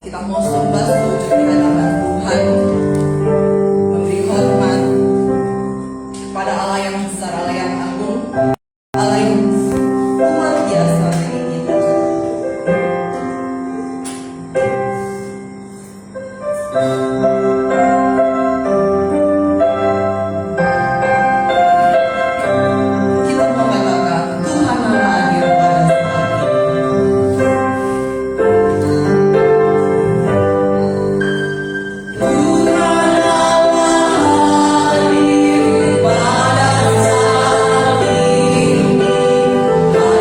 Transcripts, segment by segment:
Kita mau sembah sujud di hadapan Tuhan, memberi hormat kepada Allah yang besar, Allah yang agung, Allah yang luar biasa bagi kita. Kita mau katakan Tuhan Allah hadir pada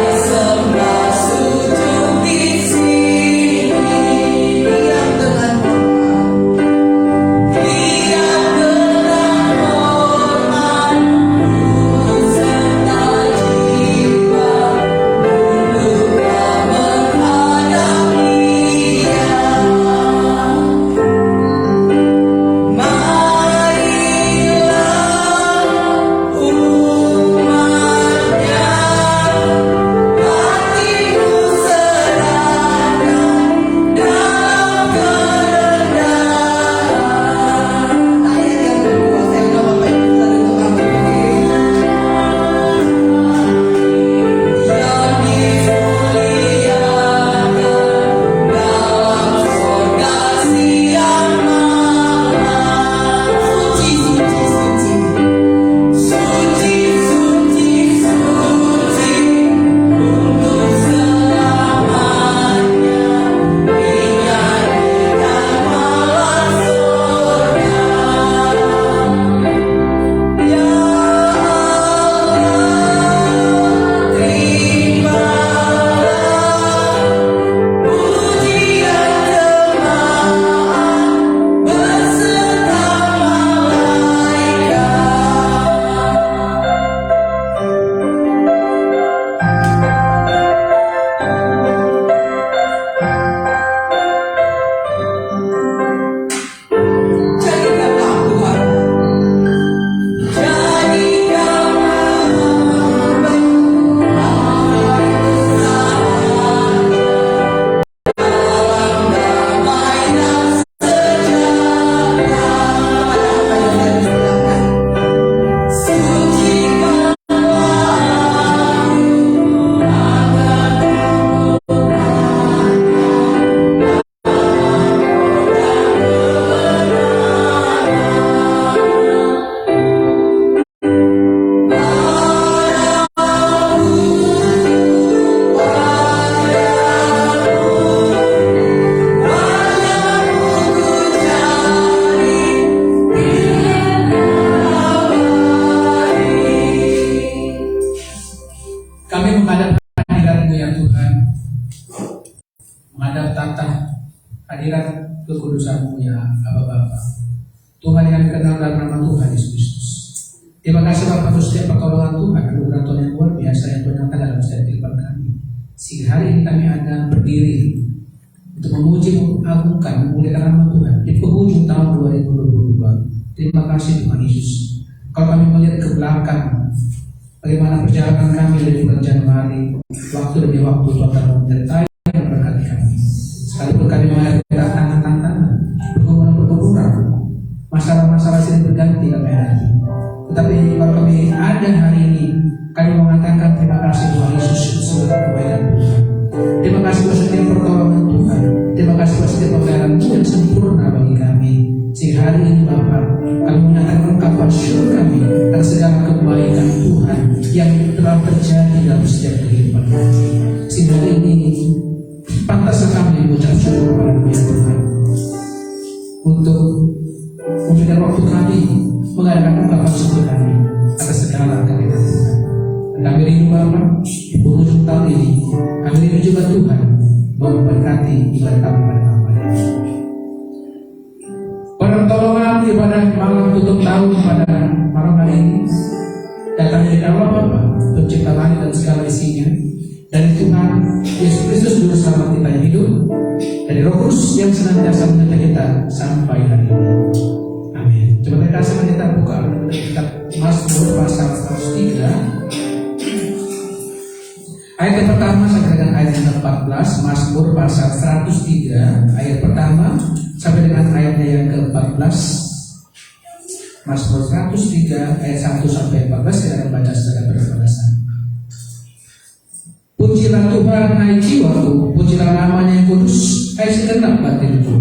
saat kami menghadap hadirat-Mu ya Tuhan, menghadap tata hadirat kekudusan-Mu ya Bapa. Tuhan yang dikenal dalam nama Tuhan Yesus Kristus. Terima kasih Bapak untuk setiap pertolongan Tuhan, anugerah Tuhan yang luar biasa yang Tuhan nyatakan dalam setiap kehidupan kami. Sehingga hari ini kami ada berdiri untuk memuji, mengagungkan, memuliakan nama Tuhan di penghujung tahun 2022. Terima kasih Tuhan Yesus. Kalau kami melihat ke belakang, bagaimana perjalanan kami dari bulan Januari, waktu demi waktu Tuhan telah menyertai dan memberkati kami. Sekalipun kami menghadapi tantangan-tantangan, bergumul-bergumul, masalah-masalah sering berganti kami hadapi. Tetapi kalau kami ada hari ini, kami mengatakan terima kasih Tuhan Yesus seluruh kebaikan Tuhan. Terima kasih buat setiap pertolongan Tuhan. Terima kasih buat setiap pemberian yang sempurna bagi kami. Sehingga hari ini Bapa, kami menyatakan ungkapan syukur kami atas segala kebaikan Tuhan yang telah terjadi dalam setiap kehidupan kami. Sehingga hari ini pantas kami mengucap syukur kepada Tuhan untuk memberikan waktu kami mengadakan ungkapan syukur kami atas segala kebaikan Tuhan. Dan kami rindu Bapa, di penghujung tahun ini kami rindu juga Tuhan memberkati ibadah kami pada tahun ini. Pertolongan ibadah malam tutup tahun pada malam hari ini datang dari Allah Bapa, pencipta langit dan segala isinya, dari Tuhan Yesus Kristus Juru Selamat kita yang hidup, dari Roh Kudus yang senantiasa menyertai kita sampai hari ini. Amin. Coba kita sama kita buka kitab Mazmur pasal 103 Ayat yang pertama sampai dengan ayat yang ke-14, Mazmur pasal 103 ayat pertama sampai dengan ayatnya yang ke-14. Mazmur 103 ayat 1 sampai 14 kita akan baca secara berbalasan. Pujilah Tuhan hai jiwaku, pujilah namanya yang kudus, hai segenap batinku.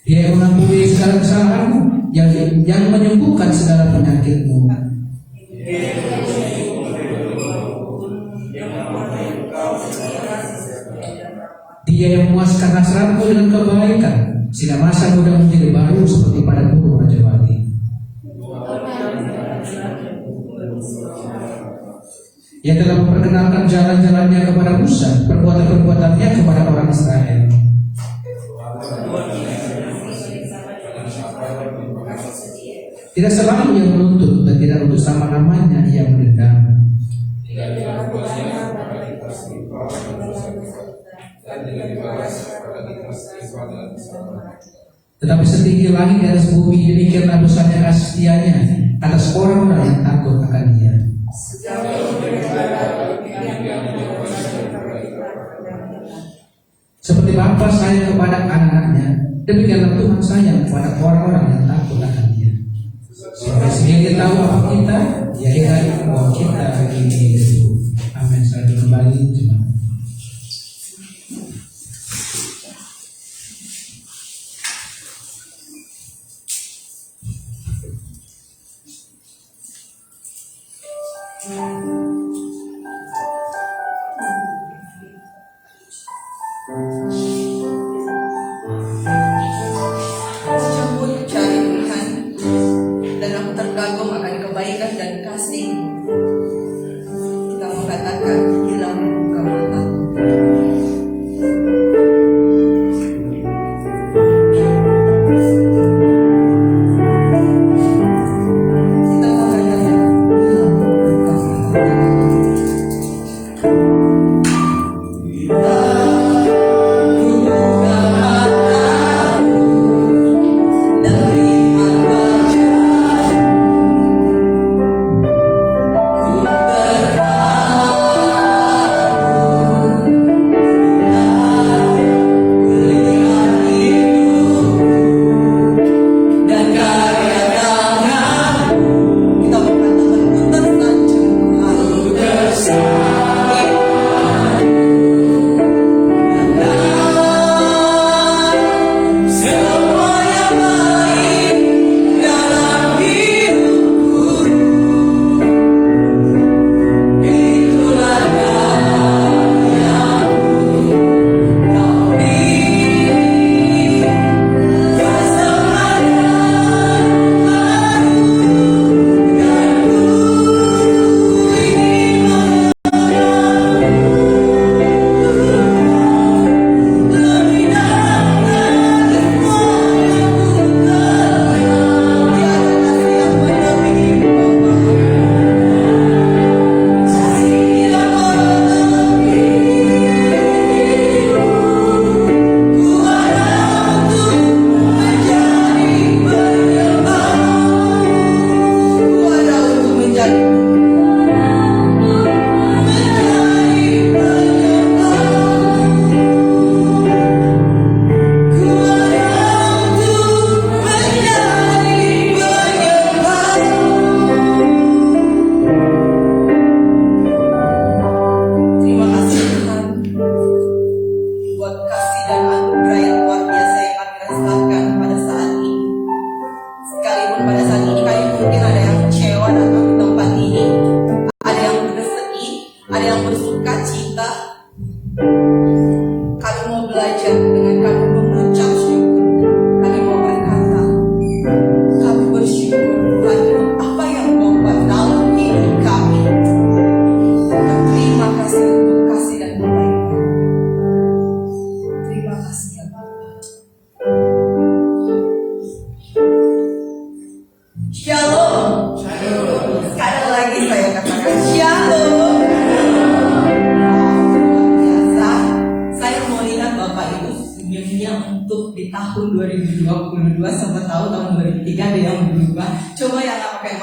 Dia yang mengampuni segala kesalahanmu, yang menyembuhkan segala penyakitmu. Dia yang memuaskan hasratmu dengan kebaikan, sehingga masa muda menjadi baru seperti pada dulu Raja Wali. Ia telah memperkenalkan jalan-jalannya kepada Musa, perbuatan-perbuatannya kepada orang Israel. Tidak selalu ia menuntut dan tidak untuk selama-lamanya ia menendam. Tetapi setinggi langit di atas bumi, demikianlah besarnya kasih setianya atas orang-orang yang takut akan Dia. Seperti Bapa sayang kepada anak-anaknya, demikianlah Tuhan sayang kepada orang-orang yang takut akan Dia. Supaya sendiri tahu apa kita, ya heran bahwa kita begini itu. Amin. Saya kembali jemaat. Aku cari Tuhan dan aku terkagum akan kebaikan dan kasih. Kita mengatakan hilang buka mata. Kita mengatakan hilang buka mata.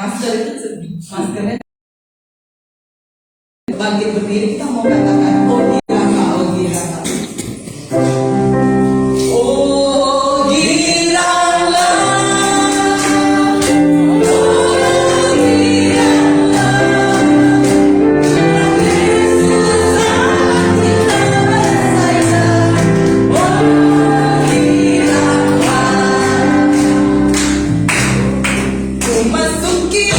masker itu maskernya bangkit berdiri, kita mau katakan oh giraka, oh giraka. Oh giraka, oh giraka, Yesus sangat cinta saya. Oh giraka, ku masuki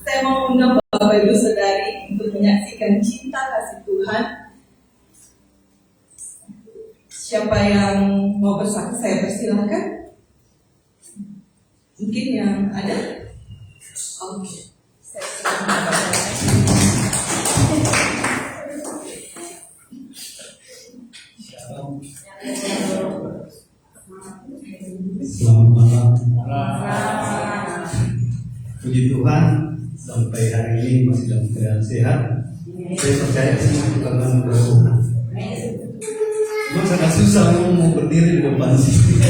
saya mau undang Bapak Ibu Saudari untuk menyaksikan cinta kasih Tuhan. Siapa yang mau bersaksi saya persilahkan. Mungkin yang ada. Oke. Saya silakan Bapak. Selamat malam. Puji Tuhan, sampai hari ini masih dalam keadaan sehat. Saya percaya semua itu karena anugerah Tuhan. Cuma sangat susah mau berdiri di depan sini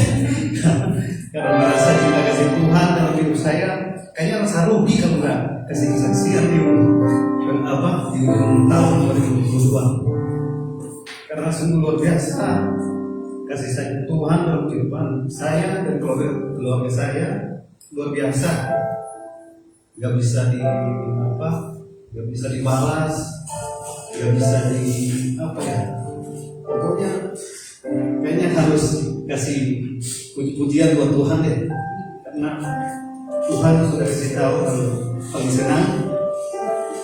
karena merasa cinta kasih Tuhan dalam hidup saya. Kayaknya rasa rugi kalau nggak kasih kesaksian di tahun 2022. Karena sungguh luar biasa kasih sayang Tuhan dalam kehidupan saya dan keluarga saya luar biasa. Gak bisa gak bisa dibalas, gak bisa pokoknya kayaknya harus kasih puji-pujian buat Tuhan deh, karena Tuhan sudah kasih tahu kalau paling senang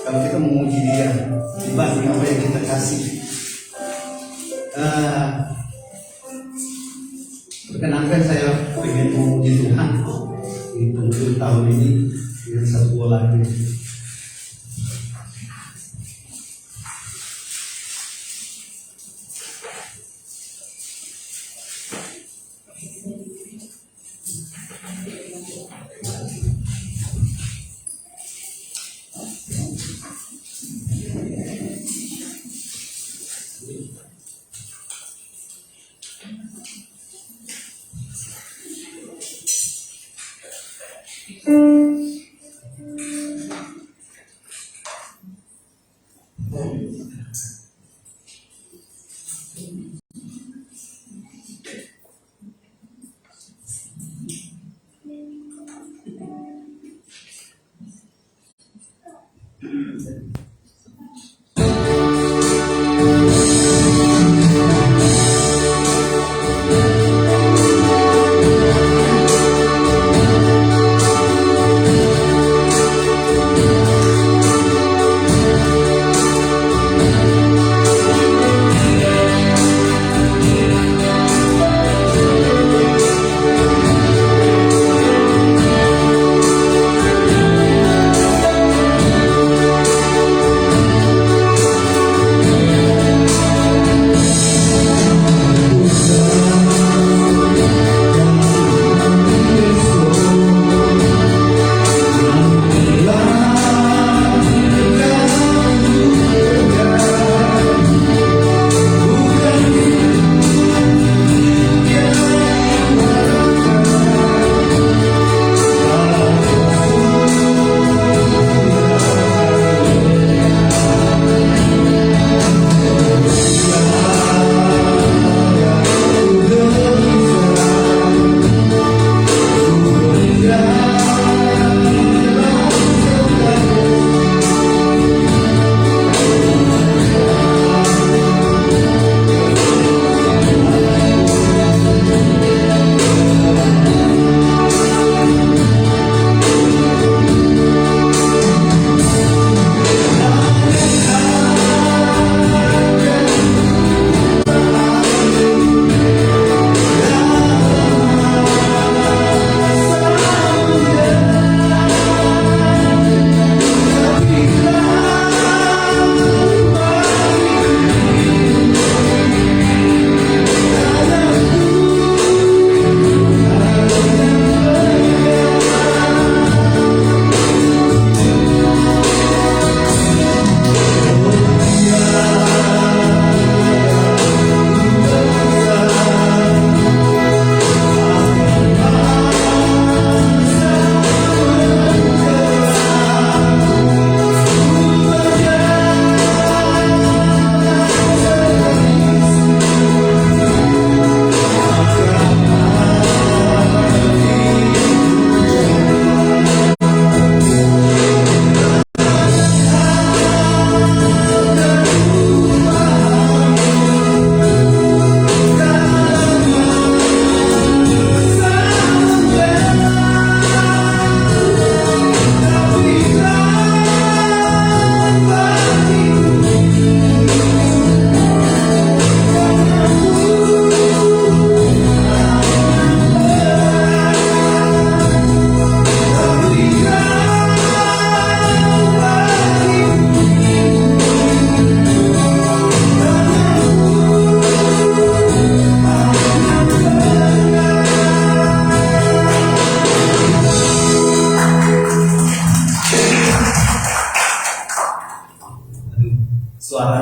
kalau kita memuji Dia dibanding apa yang kita kasih. Perkenankan saya ingin memuji Tuhan di penghujung tahun ini dengan satu lagu.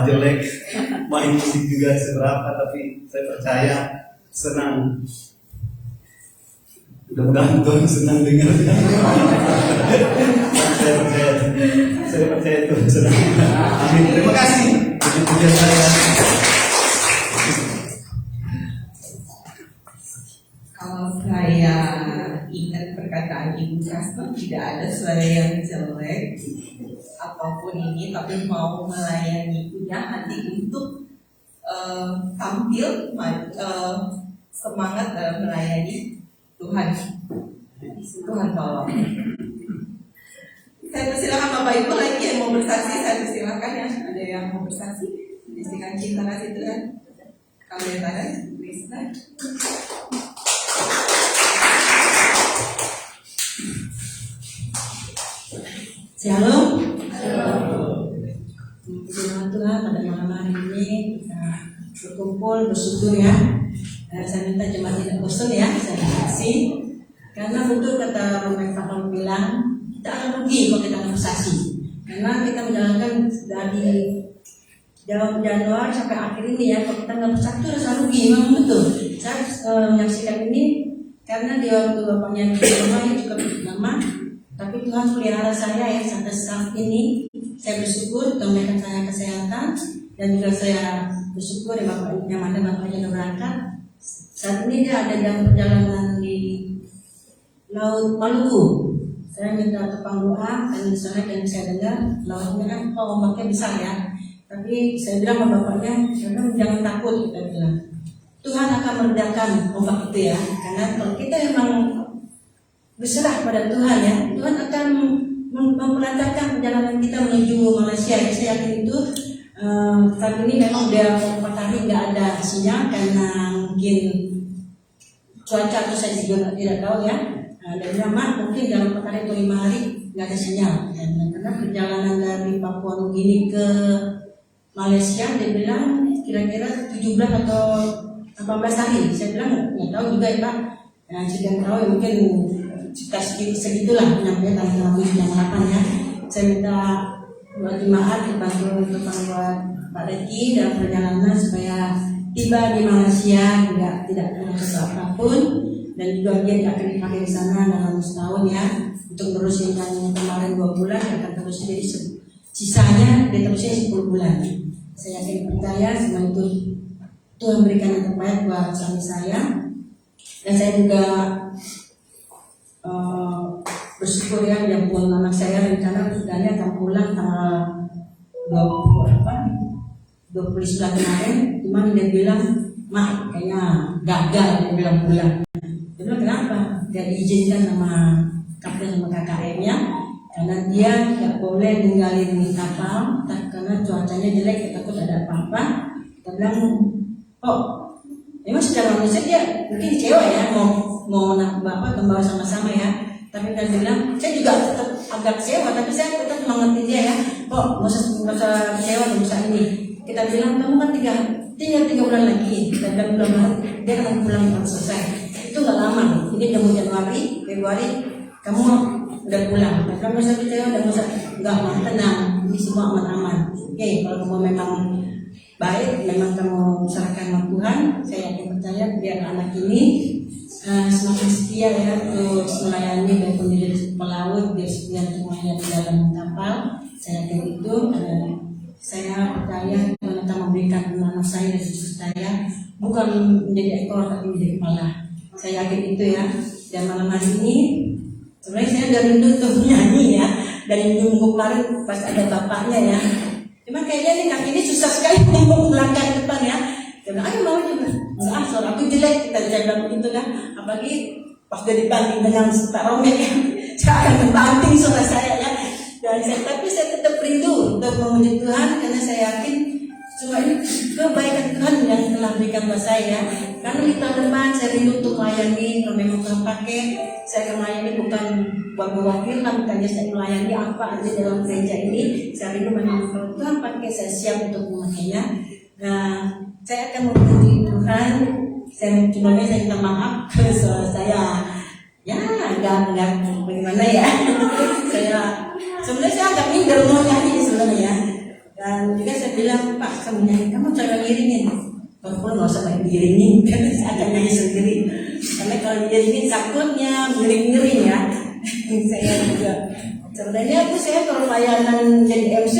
jelek, main musik juga seberapa, tapi saya percaya senang. Mudah-mudahan Tuhan senang dengar. Saya percaya Tuhan senang. Amin. Terima kasih. Puji-pujian saya. Kalau saya ingat perkataan Ibu Kasno, tidak ada suara yang jelek apapun ini, tapi mau melayani, punya hati untuk tampil semangat dalam melayani Tuhan. Tuhan tolong. Saya persilakan Bapak Ibu lagi yang mau bersaksi, saya persilakan ya. Ada yang mau bersaksi? Bisikan cinta kasih Tuhan. Kalau yang tangan, Krista. Shalom. Puji Tuhan, pada malam hari ini kita berkumpul bersyukur ya. Saya minta jemaat tidak bosan ya, saya kasih. Karena betul kata Romain Pakal bilang, kita akan rugi kalau kita investasi. Karena kita menjalankan dari Januari sampai akhir ini ya, kalau kita nggak bersatu rasa rugi, memang betul. Saya menyaksikan ini karena di waktu bapaknya di rumah yang juga lama. Tapi Tuhan pelihara saya ya sampai saat ini. Saya bersyukur Tuhan memberikan saya kesehatan, dan juga saya bersyukur ya bapaknya mana bapaknya udah berangkat. Saat ini dia ada dalam perjalanan di Laut Maluku. Saya minta tepang doa dan di sana dan saya dengar lautnya kan ombaknya besar ya. Tapi saya bilang sama bapaknya, jangan takut, kita bilang Tuhan akan meredakan ombak itu ya. Karena kalau kita memang berserah pada Tuhan ya, Tuhan akan memperlancarkan perjalanan kita menuju Malaysia. Saya yakin itu. Saat ini memang udah 4 hari nggak ada sinyal karena mungkin cuaca itu saya juga tidak tahu ya. Dan memang mungkin dalam 4 hari atau 5 hari nggak ada sinyal. Karena perjalanan dari Papua Nugini ke Malaysia dia bilang kira-kira 17 atau 18 hari. Saya bilang nggak tahu juga ya Pak. Sudah tahu ya, mungkin kita segitulah penyampaian tanggal 8 ya. Saya minta buat jemaat dibantu untuk buat Pak Reki dalam perjalanan supaya tiba di Malaysia tidak ada sesuatu apapun, dan juga dia akan dipakai di sana dalam setahun ya untuk terusin yang kemarin 2 bulan akan terus jadi sisanya dia terusnya 10 bulan. Saya yakin percaya semua itu Tuhan berikan yang terbaik buat suami saya, dan saya juga bersyukur ya, yang pun anak saya rencana sudahnya akan pulang tanggal 29 kemarin, cuman dia bilang mak kayaknya gagal, dia bilang pulang. Dia bilang kenapa? Dia diizinkan sama kapten sama KKM-nya karena dia tidak boleh ninggalin di kapal karena cuacanya jelek, takut ada apa-apa. Dia bilang memang secara manusia dia mungkin kecewa ya mau bapak membawa sama-sama ya. Tapi dia bilang, saya juga tetap agak kecewa, tapi saya tetap mengerti dia ya. Nggak usah kecewa, nggak usah ini. Kita bilang, kamu kan tinggal 3 bulan lagi. Kita bilang bulan dia akan pulang kalau selesai. Itu nggak lama. Ini udah mau Januari, Februari, kamu udah pulang. Tapi kamu usah kecewa, dan usah nggak tenang. Ini semua aman-aman. Oke, kalau kamu memang baik, memang kamu serahkan sama Tuhan, saya yakin percaya biar anak ini semakin setia ya untuk melayani, baik di pelaut, biar setia untuk melayani dalam kapal. Saya yakin itu, saya percaya Tuhan akan memberikan anak saya dan cucu saya bukan menjadi ekor tapi menjadi kepala. Saya yakin itu ya. Dan malam hari ini sebenarnya saya udah rindu untuk menyanyi ya, dari minggu kemarin pas ada bapaknya ya. Cuma kayaknya nih kaki ini susah sekali untuk melangkah ke depan ya. Dia bilang, ayo mau juga. Suara aku jelek, kita bilang begitu kan. Apalagi pas udah dibanding dengan Pak Romek ya, saya akan membanting suara saya ya. Tapi saya tetap rindu untuk memuji Tuhan karena saya yakin semua ini kebaikan Tuhan yang telah berikan buat saya. Karena di tahun depan saya rindu untuk melayani, kalau memang Tuhan pakai, saya akan melayani bukan buat mewakilkan, bukan saya melayani apa aja dalam gereja ini. Saya rindu memang kalau Tuhan pakai, saya siap untuk memakainya. Nah, saya akan memuji Tuhan. Saya minta maaf ke suara saya. Ya, enggak bagaimana ya. Sebenarnya saya agak minder mau nyanyi sebenarnya. Dan juga saya bilang, Pak, kamu nyanyi, kamu coba ngiringin. Kalau nggak usah main ngiringin, kan akan nyanyi sendiri. Karena kalau ngiringin takutnya ngering-ngering ya. Saya juga sebenarnya saya kalau layanan jadi MC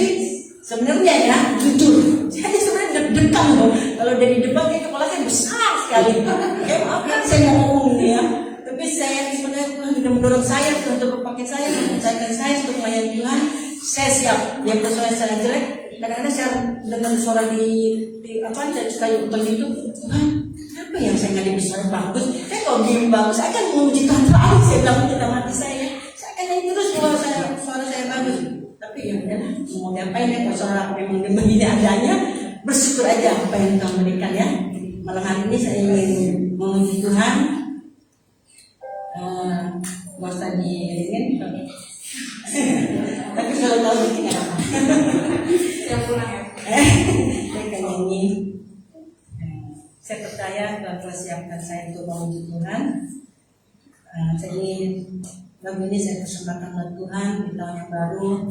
sebenarnya ya jujur saya sebenarnya deg-degan loh. Kalau dari depan itu kepala saya besar sekali. Maaf kan saya mau ngomong ya. Tapi saya sebenarnya Tuhan sudah mendorong saya untuk pakai saya, mempercayakan saya untuk melayani Tuhan. Saya siap. Yang bersuara secara jelek, kadang-kadang saya dengar suara di apa kayu utang itu, Tuhan, apa yang saya nggak bisa bagus? Saya kalau diem bagus, saya akan memuji Tuhan terlalu. Saya bilang dalam hati saya akan nyanyi terus suara saya bagus. Tapi ya udah, mau ngapain ya kalau suara memang begini adanya, bersyukur aja apa yang Tuhan berikan ya. Malam hari ini saya ingin memuji Tuhan. Mas tadi ingin tapi kalau tahu bikin apa saya pulang ya saya akan nyanyi. Saya percaya Tuhan telah siapkan saya untuk memuji Tuhan. Saya ingin lagu ini saya persembahkan buat Tuhan di tahun yang baru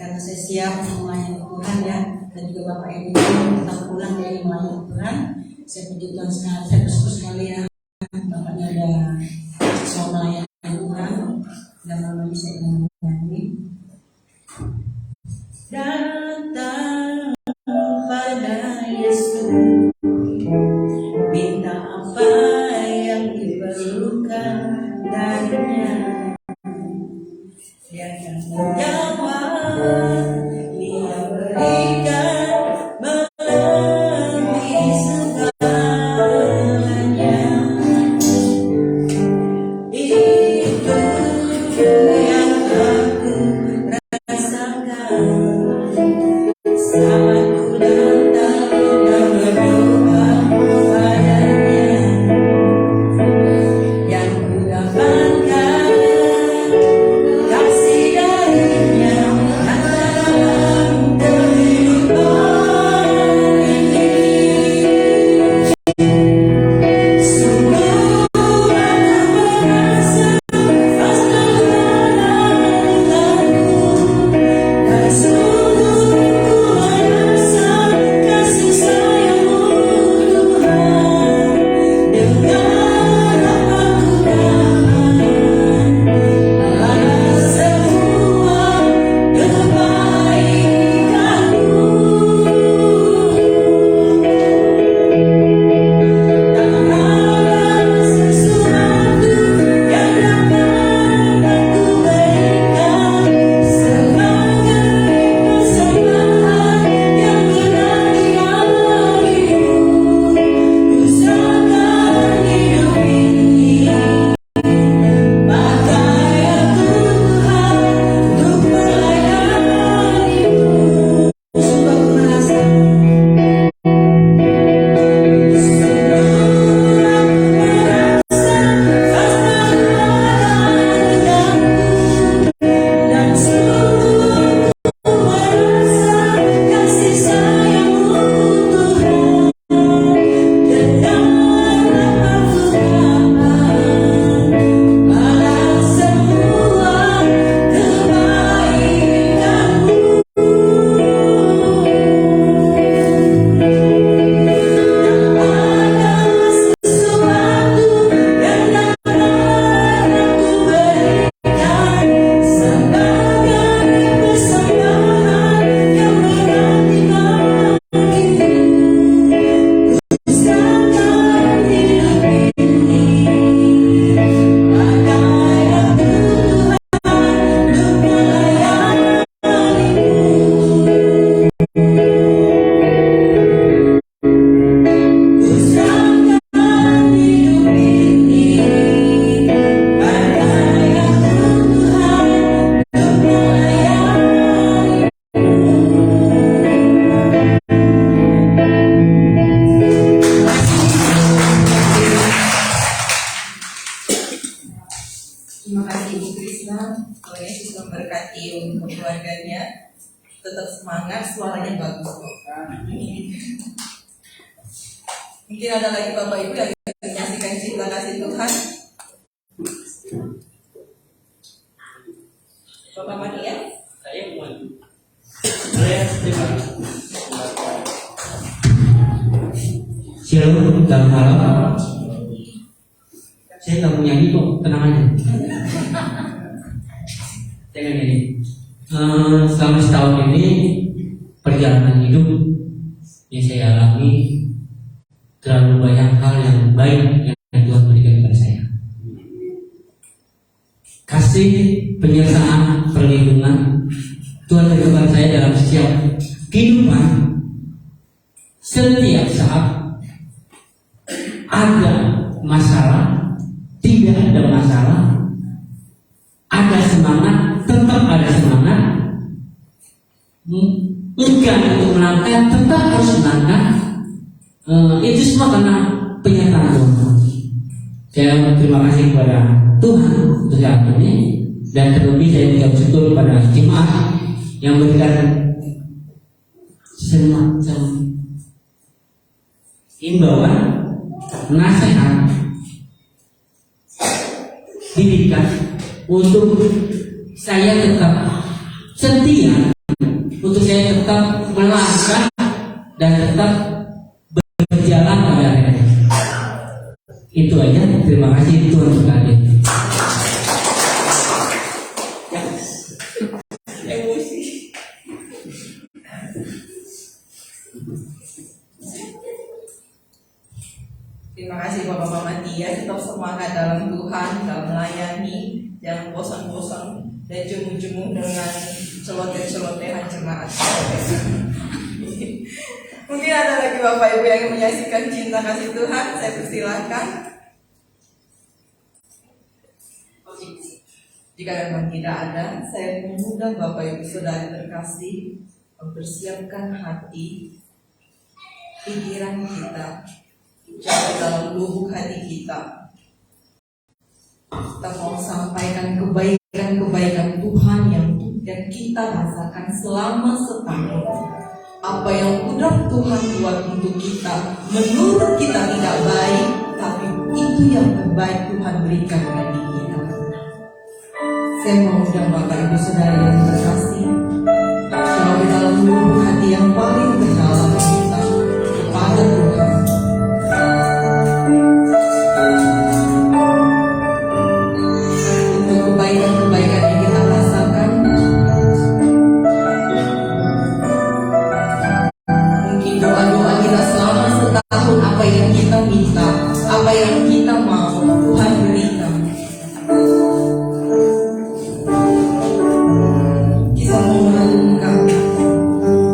karena saya siap melayani Tuhan ya, dan juga Bapak Ibu tetap pulang dari melayani Tuhan. Saya puji Tuhan sekali, saya bersyukur sekali ya Bapaknya ada siswa melayani Tuhan dan malam ini saya ingin menyanyi. Datang pada Yesus, minta apa yang diperlukan darinya. Dia akan menjawab, Dia berikan melebihi segalanya. Itu yang aku rasakan saat ku datang dan berdoa padanya. Yang ku dapatkan kasih darinya dalam kehidupan ini. Sungguh aku merasa pas kehilanganmu, dan sungguh ku merasa kasih sayangmu Tuhan. Dengan apa ku dapat atas semua kebaikanmu. Tak ada sesuatu yang dapat aku berikan sebagai persembahan yang berarti bagimu. Ku serahkan hidup ini, pakai aku Tuhan untuk melayanimu. Sungguh aku merasa dan sungguh ku merasa kasih sayangmu Tuhan. Dengan apa ku dapat balas semua kebaikanmu. Ada sesuatu yang dapat aku berikan sebagai persembahan yang berarti bagimu. Ku serahkan hidup ini, pakai aku Tuhan untuk melayanimu. Ku serahkan hidup ini, pakai aku Tuhan untuk melayanimu. Terima kasih Ibu Krisna. Tuhan Yesus memberkati untuk keluarganya. Tetap semangat, suaranya bagus kok. Mungkin ada lagi Bapak Ibu yang menyaksikan cinta kasih Tuhan. Bapak Mania. Saya terima Shalom, dalam malam. Saya nggak mau nyanyi kok, tenang aja. Jangan nyanyi. Selama setahun ini perjalanan hidup yang saya alami, terlalu banyak hal yang baik yang Tuhan berikan kepada saya. Kasih, penyertaan, perlindungan Tuhan berikan saya dalam setiap kehidupan. Setiap saat ada masalah, tidak ada masalah, ada semangat, tetap ada semangat, enggan untuk melangkah, tetap harus melangkah. Itu semua karena penyertaan Tuhan. Saya terima kasih kepada Tuhan untuk saat ini, dan terlebih saya juga bersyukur kepada jemaat yang memberikan semacam imbauan, nasihat, didikan untuk saya tetap setia, untuk saya tetap melangkah dan tetap berjalan pada akhirnya. Itu aja. Terima kasih Tuhan sekalian. Emosi. Terima kasih Bapak Matias, tetap semangat dalam Tuhan, dalam melayani, jangan bosan-bosan dan jemu-jemu dengan celoteh-celotehan jemaat. Mungkin ada lagi Bapak Ibu yang menyaksikan cinta kasih Tuhan, saya persilahkan. Jika memang tidak ada, saya mengundang Bapak Ibu Saudara terkasih mempersiapkan hati, pikiran kita, jauh dalam lubuk hati kita. Kita mau sampaikan kebaikan-kebaikan Tuhan yang kita rasakan selama setahun. Apa yang udah Tuhan buat untuk kita, menurut kita tidak baik, tapi itu yang terbaik Tuhan berikan bagi kita. Saya mengundang Bapak Ibu Saudara yang terkasih, jauh dalam lubuk hati yang paling terdalam kita kepada Tuhan. Untuk kebaikan-kebaikan yang kita rasakan, mungkin doa-doa kita selama setahun, apa yang kita minta, apa yang kita mau, Tuhan berikan. Kita mau merenungkan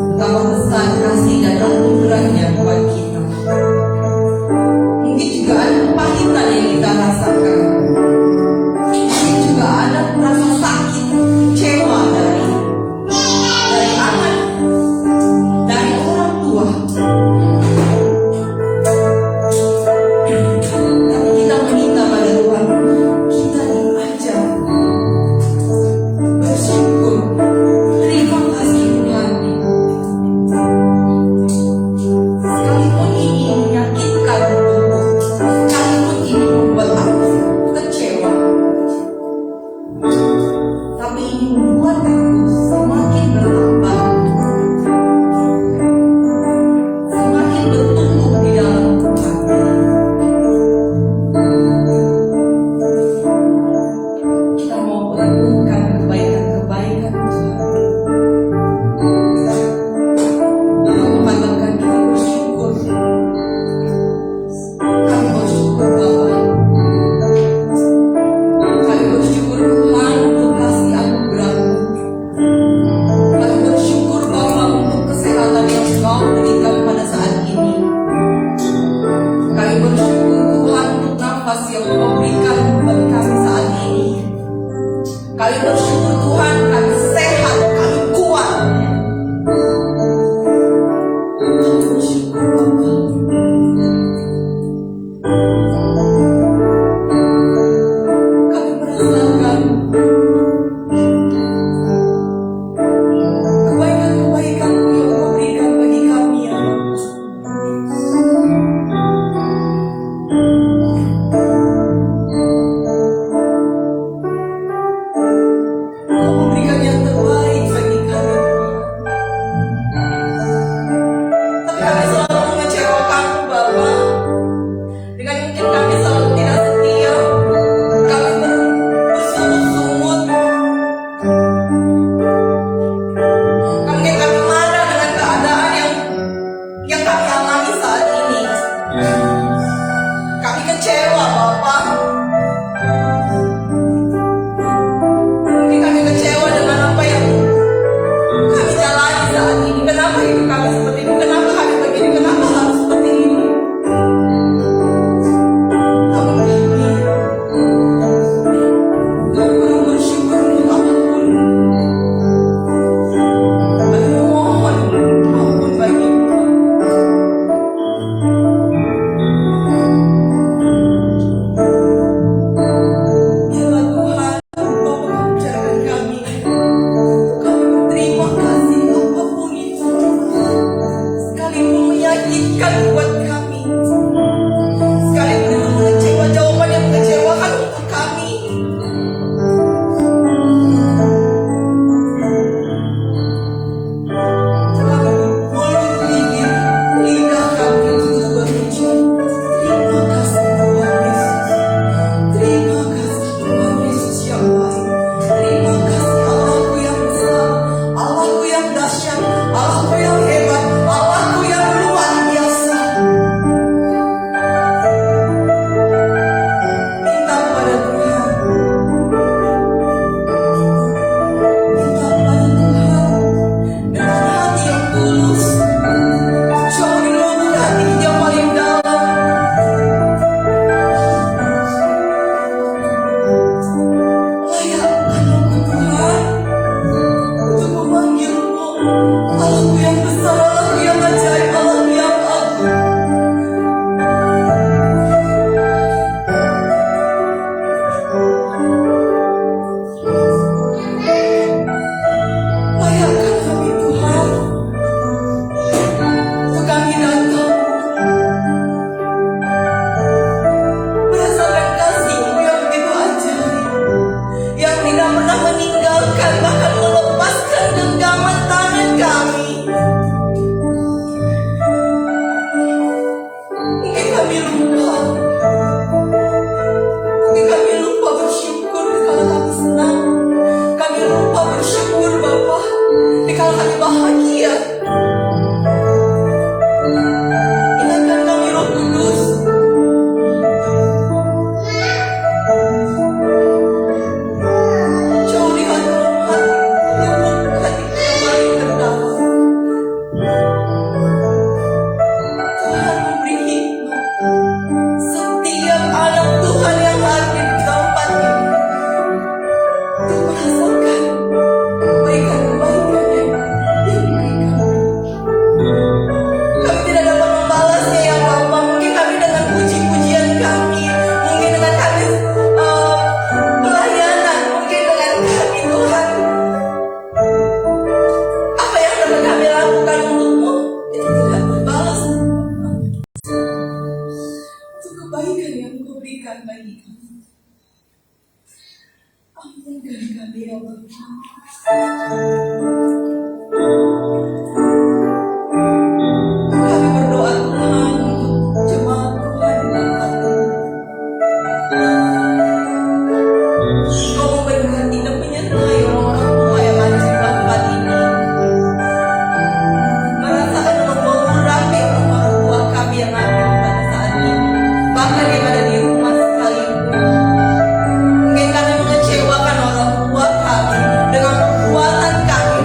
betapa besar kasih dan anugerahnya buat kita. Mungkin juga ada kepahitan yang kita rasakan. Mungkin juga ada rasa sakit, kecewa dari anak, dari orang tua. Tapi kita meminta pada Tuhan, kita diajar bersyukur, terima kasih Tuhan. Sekalipun ini menyakitkan tubuh, sekalipun ini membuat aku kecewa, tapi ini membuat aku semakin bertambah, semakin bertumbuh di dalam Tuhan. Kita mau merenungkan kebaikan-kebaikan Tuhan. Kita mengatakan kita bersyukur. Kami bersyukur Bapa. Kami bersyukur Tuhan untuk kasih anugerah-Mu. Kami bersyukur Bapa untuk kesehatan yang Kau berikan pada saat ini. Kami bersyukur Tuhan untuk nafas yang Kau berikan bagi kami saat ini. Kami bersyukur Tuhan, kami sehat, kami kuat. Kami bersyukur Bapa. Kami merasakan kebaikan-kebaikan-Mu yang Kau berikan bagi kami, ya Allah. kami. Mungkin kami mengecewakan orang tua kami dengan perbuatan kami.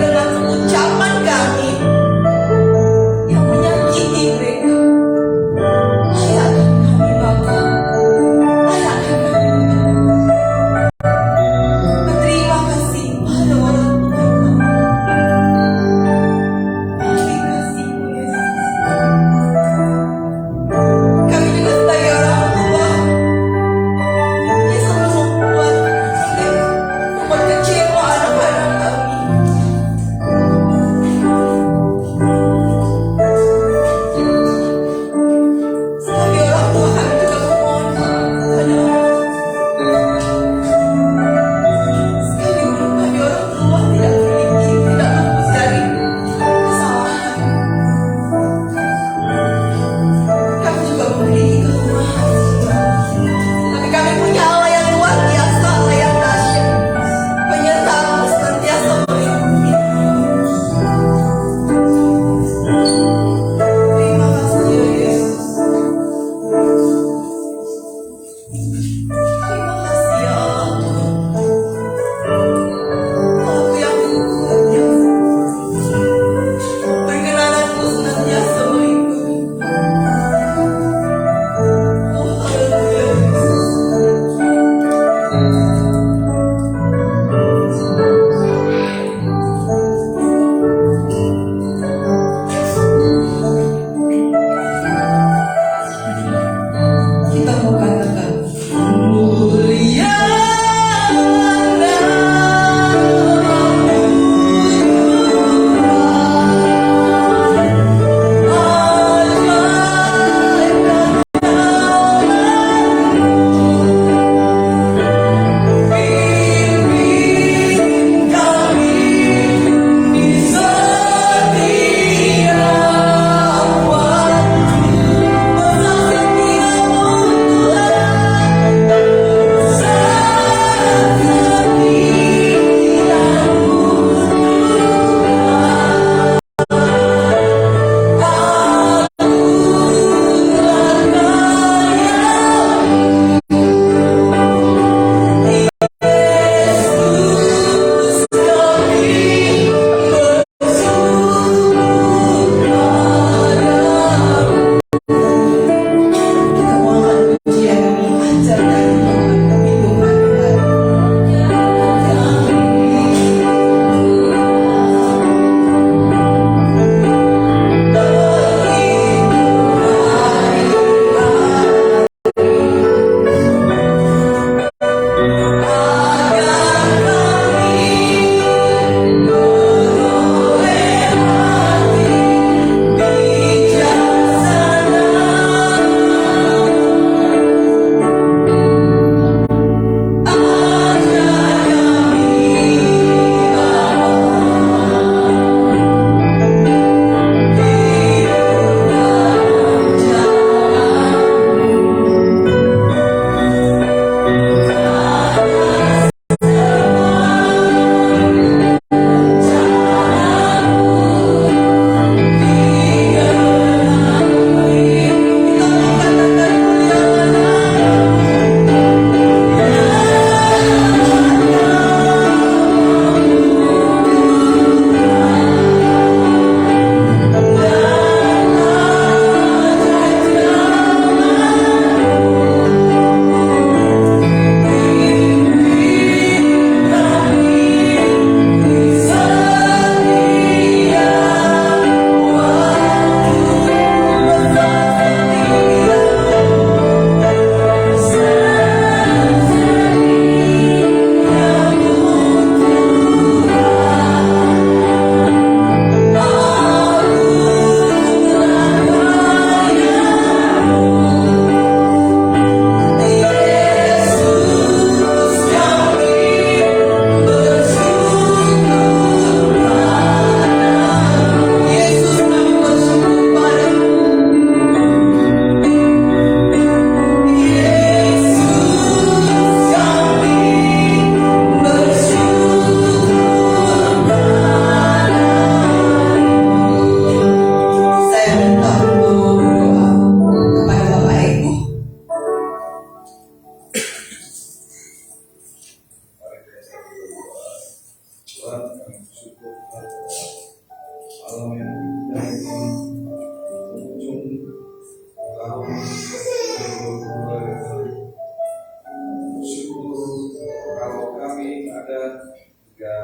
ada hingga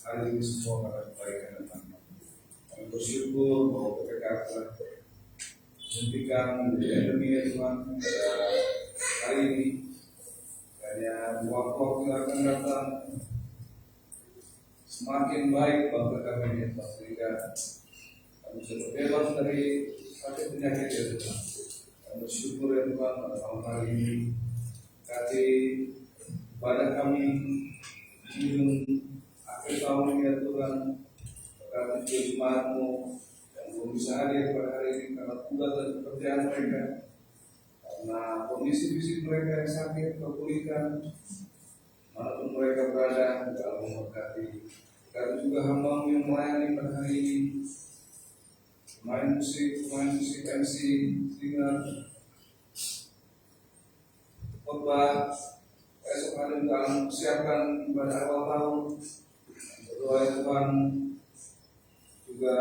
hari ini semua karena kebaikan dan rahmat. Kami bersyukur bahwa PPKA telah menghentikan menjadi endemi ya Tuhan pada hari ini. Hanya waktu-waktu yang akan datang semakin baik bangsa kami ya Tuhan, sehingga kami bisa terbebas dari sakit penyakit ya Tuhan. Kami bersyukur ya Tuhan pada malam hari ini kasih pada kami di akhir tahun ini ya Tuhan, berkati jemaat-Mu yang belum bisa hadir pada hari ini karena tugas dan pekerjaan mereka, karena kondisi fisik mereka yang sakit terpulihkan, manapun mereka berada, dalam memberkati. Kami juga hamba-Mu yang melayani pada hari ini, pemain musik MC, singer, khotbah, esok hari dalam siapkan ibadah awal tahun. Berdoa ya Tuhan juga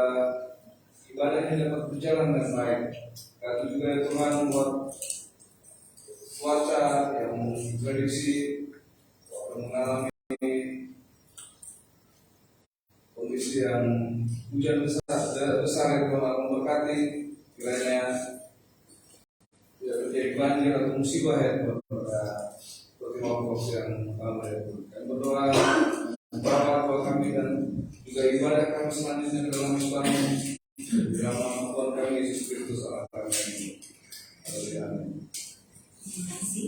ibadahnya dapat berjalan dengan baik. Kami juga ya Tuhan buat cuaca yang diprediksi akan mengalami kondisi yang hujan besar yang Tuhan memberkati wilayahnya, tidak terjadi banjir atau musibah ya Tuhan pada kelompok yang utama ya Tuhan. Dan berdoa bahwa kami dan juga ibadah kami selanjutnya dalam Islam dalam nama Tuhan kami Yesus Kristus Allah kami. Haleluya. Terima kasih.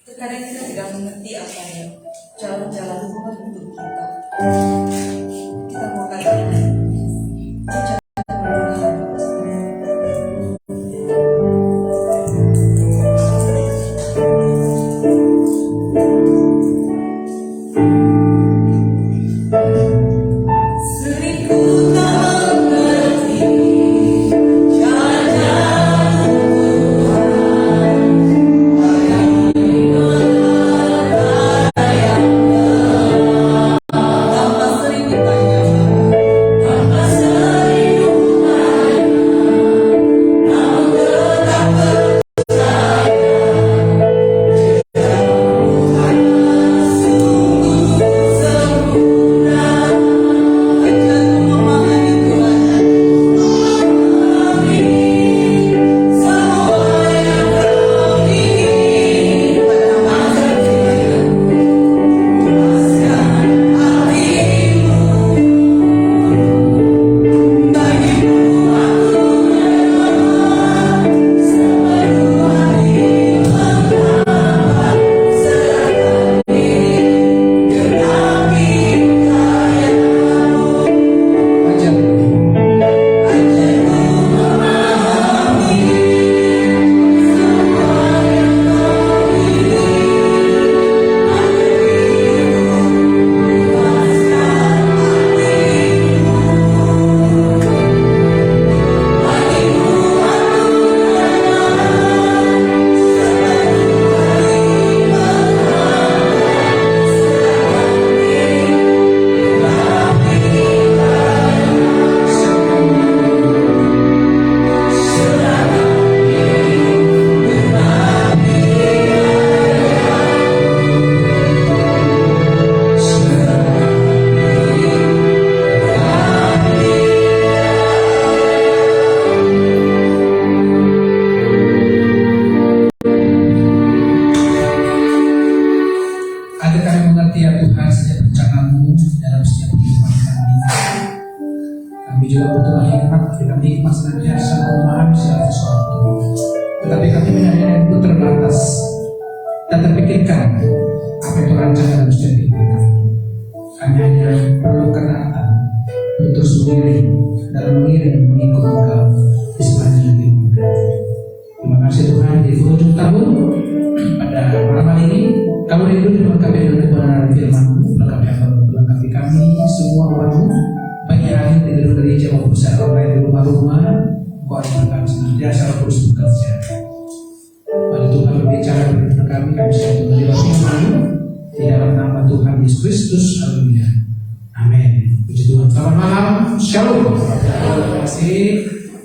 Terkadang kita tidak mengerti apa yang jalan-jalan Tuhan untuk kita. Kita mau katakan jalan Tuhan.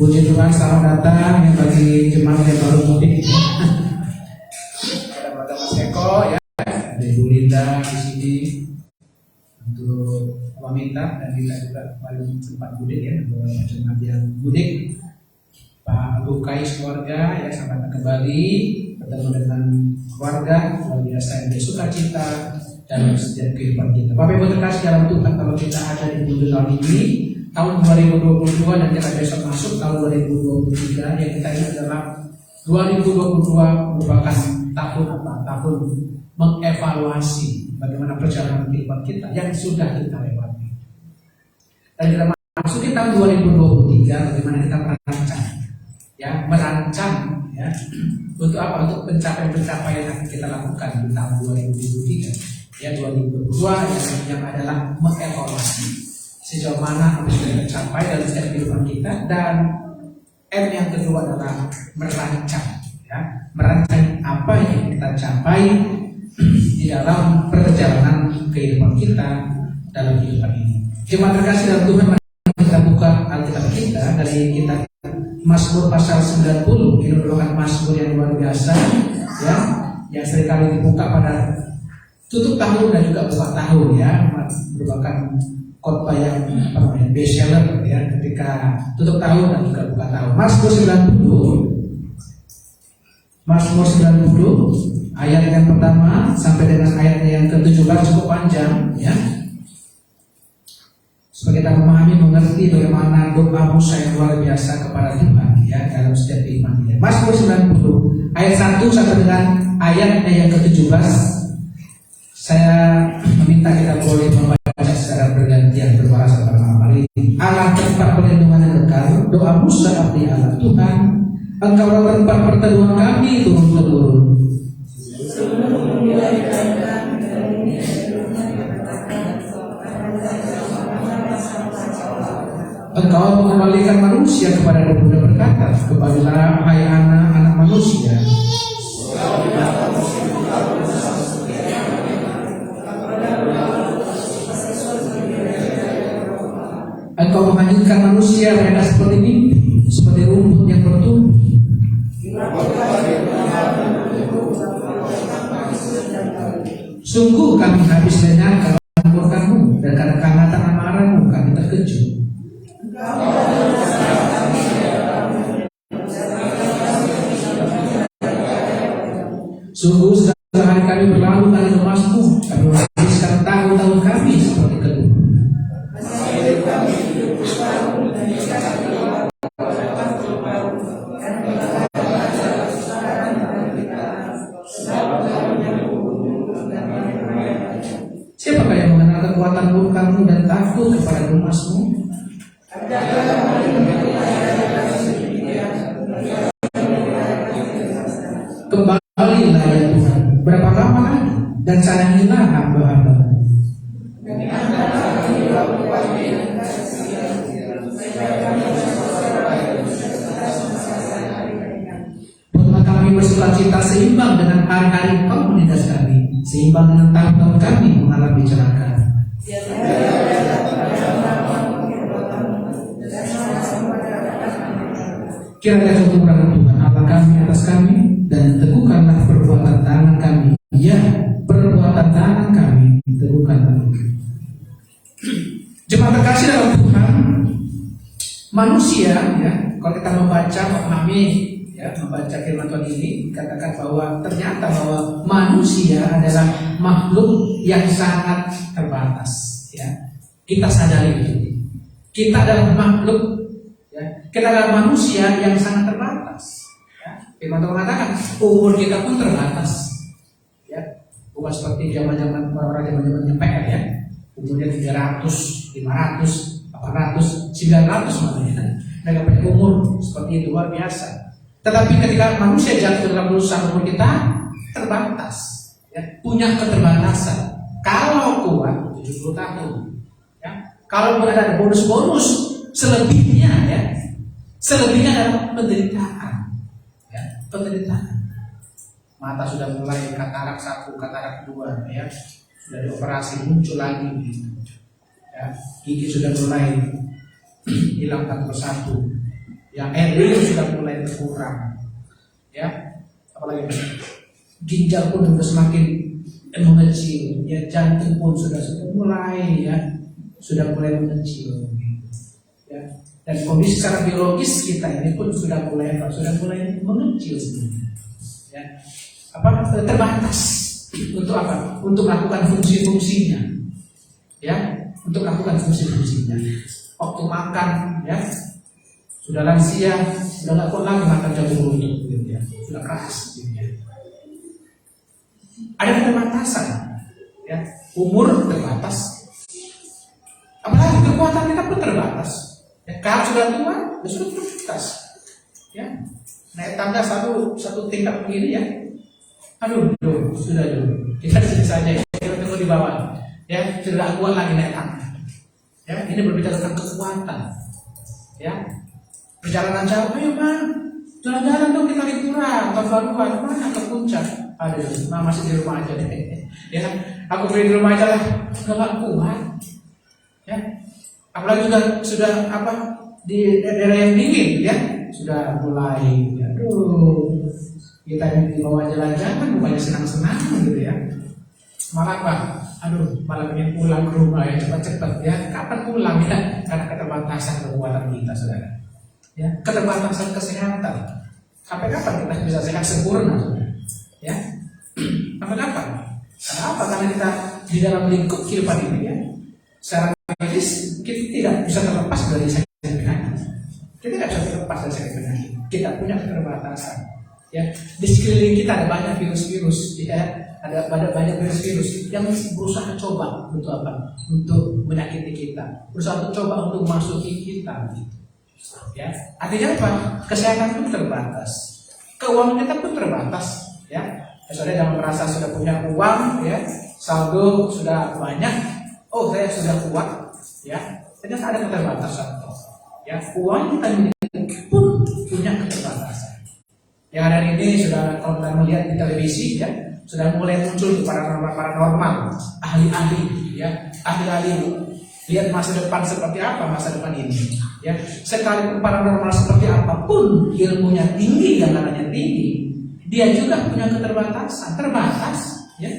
Puji Tuhan, selamat datang yang bagi jemaat yang baru mudik. Ada Mas Eko ya, ada Ibu Linda di sini. untuk meminta dan kita juga paling tempat mudik ya, beberapa jemaat yang mudik. Pak Lukais keluarga ya selamat kembali bertemu dengan keluarga luar biasa yang bersukacita dalam setiap kehidupan kita. Bapak Ibu terkasih dalam Tuhan, kalau kita ada di minggu tahun ini tahun 2022 dan kita besok masuk tahun 2023 yang kita ini adalah 2022 merupakan tahun apa? Tahun mengevaluasi bagaimana perjalanan kehidupan kita yang sudah kita lewati. Dan kita masuk ke tahun 2023 bagaimana kita merancang ya untuk apa? Untuk pencapaian yang kita lakukan di tahun 2023 ya 2022 yang adalah mengevaluasi sejauh mana apa yang sudah tercapai dalam setiap kehidupan kita, dan M yang kedua adalah merancang ya, merancang apa yang kita capai di dalam perjalanan kehidupan kita dalam kehidupan ini. Terima kasih dalam Tuhan, mari kita buka Alkitab kita dari kitab Mazmur pasal 90. Ini merupakan Mazmur yang luar biasa ya, yang seringkali dibuka pada tutup tahun dan juga buka tahun ya, merupakan khotbah yang best seller ya ketika tutup tahun dan juga buka tahun. Mazmur 90 ayat yang pertama sampai dengan ayat yang ke-17 cukup panjang ya. Supaya kita memahami, mengerti bagaimana doa Musa yang luar biasa kepada Tuhan ya dalam setiap iman kita. Mazmur 90 ayat 1 sampai dengan ayat yang ke-17. Saya meminta kita boleh membaca secara bergantian berbahasa pertama ini. Allah tempat perlindungan yang kekal, doa Musa abdi Allah. Tuhan, Engkau tempat perteduhan kami turun-temurun. Engkau mengembalikan manusia kepada dunia, berkata, kembalilah hai anak-anak manusia. Engkau menghanyutkan manusia mereka seperti mimpi, seperti rumput yang bertumbuh. Sungguh kami habis lenyap karena murka-Mu, dan karena kehangatan amarah-Mu kami terkejut. Sungguh setelah hari kami berlalu kami lemas-Mu, kami menghabiskan tahun-tahun kami seperti kedua. Siapakah yang mengenal kekuatan murka-Mu dan takut kepada lemas-Mu? Kembalilah ya Tuhan, berapa lama lagi, dan sayangilah hamba-Hamba. Buatlah kami bersukacita seimbang dengan hari-hari Kau menindas kami, seimbang dengan tahun-tahun kami mengalami celaka. Kiranya keturunan Tuhan Allah kami atas kami, dan teguhkanlah perbuatan tangan kami. Ya, perbuatan tangan kami teguhkanlah. Jemaat terkasih dalam Tuhan, manusia ya, kalau kita membaca, memahami ya, membaca firman Tuhan ini, dikatakan bahwa ternyata bahwa manusia adalah makhluk yang sangat terbatas ya. Kita sadari itu. Kita adalah makhluk ya, kita adalah manusia yang sangat terbatas. Firman Tuhan mengatakan umur kita pun terbatas, ya bukan seperti zaman-zaman orang-orang zaman-zaman PR ya, umurnya 300, 500, 800, 900 makanya. Mereka punya umur seperti itu luar biasa. Tetapi ketika manusia jatuh dalam urusan umur kita terbatas, ya punya keterbatasan. Kalau kuat 70 tahun, ya kalau ada bonus-bonus selebihnya ya, selebihnya adalah penderitaan. Penderitaan. Mata sudah mulai katarak 1, katarak 2 ya. Sudah dioperasi muncul lagi gitu. Ya, gigi sudah mulai hilang satu persatu. Ya, air sudah mulai berkurang. Ya. Apalagi ginjal pun sudah semakin mengecil, ya jantung pun sudah mulai mengecil, ya. Dan kondisi secara biologis kita ini pun sudah mulai mengecil, ya. Terbatas untuk apa? Untuk melakukan fungsi-fungsinya, ya, untuk melakukan fungsi-fungsinya. Waktu makan, ya, sudah lansia, sudah nggak kuat lagi makan jagung gitu, ya, sudah keras, gitu, ya. Ada keterbatasan, ya, umur terbatas, apalagi kekuatan kita pun terbatas. Ya, kalau sudah tua, ya sudah terbatas, ya. Naik tangga satu tingkat begini, ya. Aduh, sudah kita di sini saja, kita tunggu di bawah, ya, sudah kuat lagi naik tangga. Ya, ini berbicara tentang kekuatan, ya. Perjalanan jauh, ayo bang, jalan-jalan dong kita liburan, atau baruan mana ke puncak. Aduh, masih di rumah aja deh. Ya, aku beli di rumah aja lah, nggak kuat. Ya, apalagi sudah di daerah yang dingin, ya, sudah mulai, aduh, kita ini dibawa jalan-jalan, bukannya senang-senang gitu, ya. Malah apa? Aduh, malah pengen pulang ke rumah ya, cepat-cepat, ya. Kapan pulang, ya? Karena keterbatasan kekuatan kita, saudara. Ya, keterbatasan kesehatan. Sampai kapan kita bisa sehat sempurna, saudara? Ya, sampai kapan? Karena apa? Karena kita di dalam lingkup kehidupan ini, ya, secara medis kita tidak bisa terlepas dari sakit penyakit. Kita tidak bisa terlepas dari sakit penyakit. Kita punya keterbatasan. Ya, di sekeliling kita ada banyak virus-virus, ya, ada banyak virus-virus yang berusaha coba untuk apa? Untuk menyakiti kita, berusaha coba untuk masuki kita. Ya, artinya apa? Kesehatan pun terbatas, keuangan kita pun terbatas. Ya, saudara jangan merasa sudah punya uang, ya, saldo sudah banyak, oh saya sudah kuat, ya. Ternyata ada keterbatasan. Ya, uang kita pun punya keterbatasan. Yang hari ini sudah, kalau kita melihat di televisi, ya, sudah mulai muncul paranormal, ahli-ahli, ya, ahli-ahli lihat masa depan seperti apa masa depan ini, ya. Sekalipun paranormal seperti apapun ilmunya tinggi dan namanya tinggi, dia juga punya keterbatasan, terbatas, ya.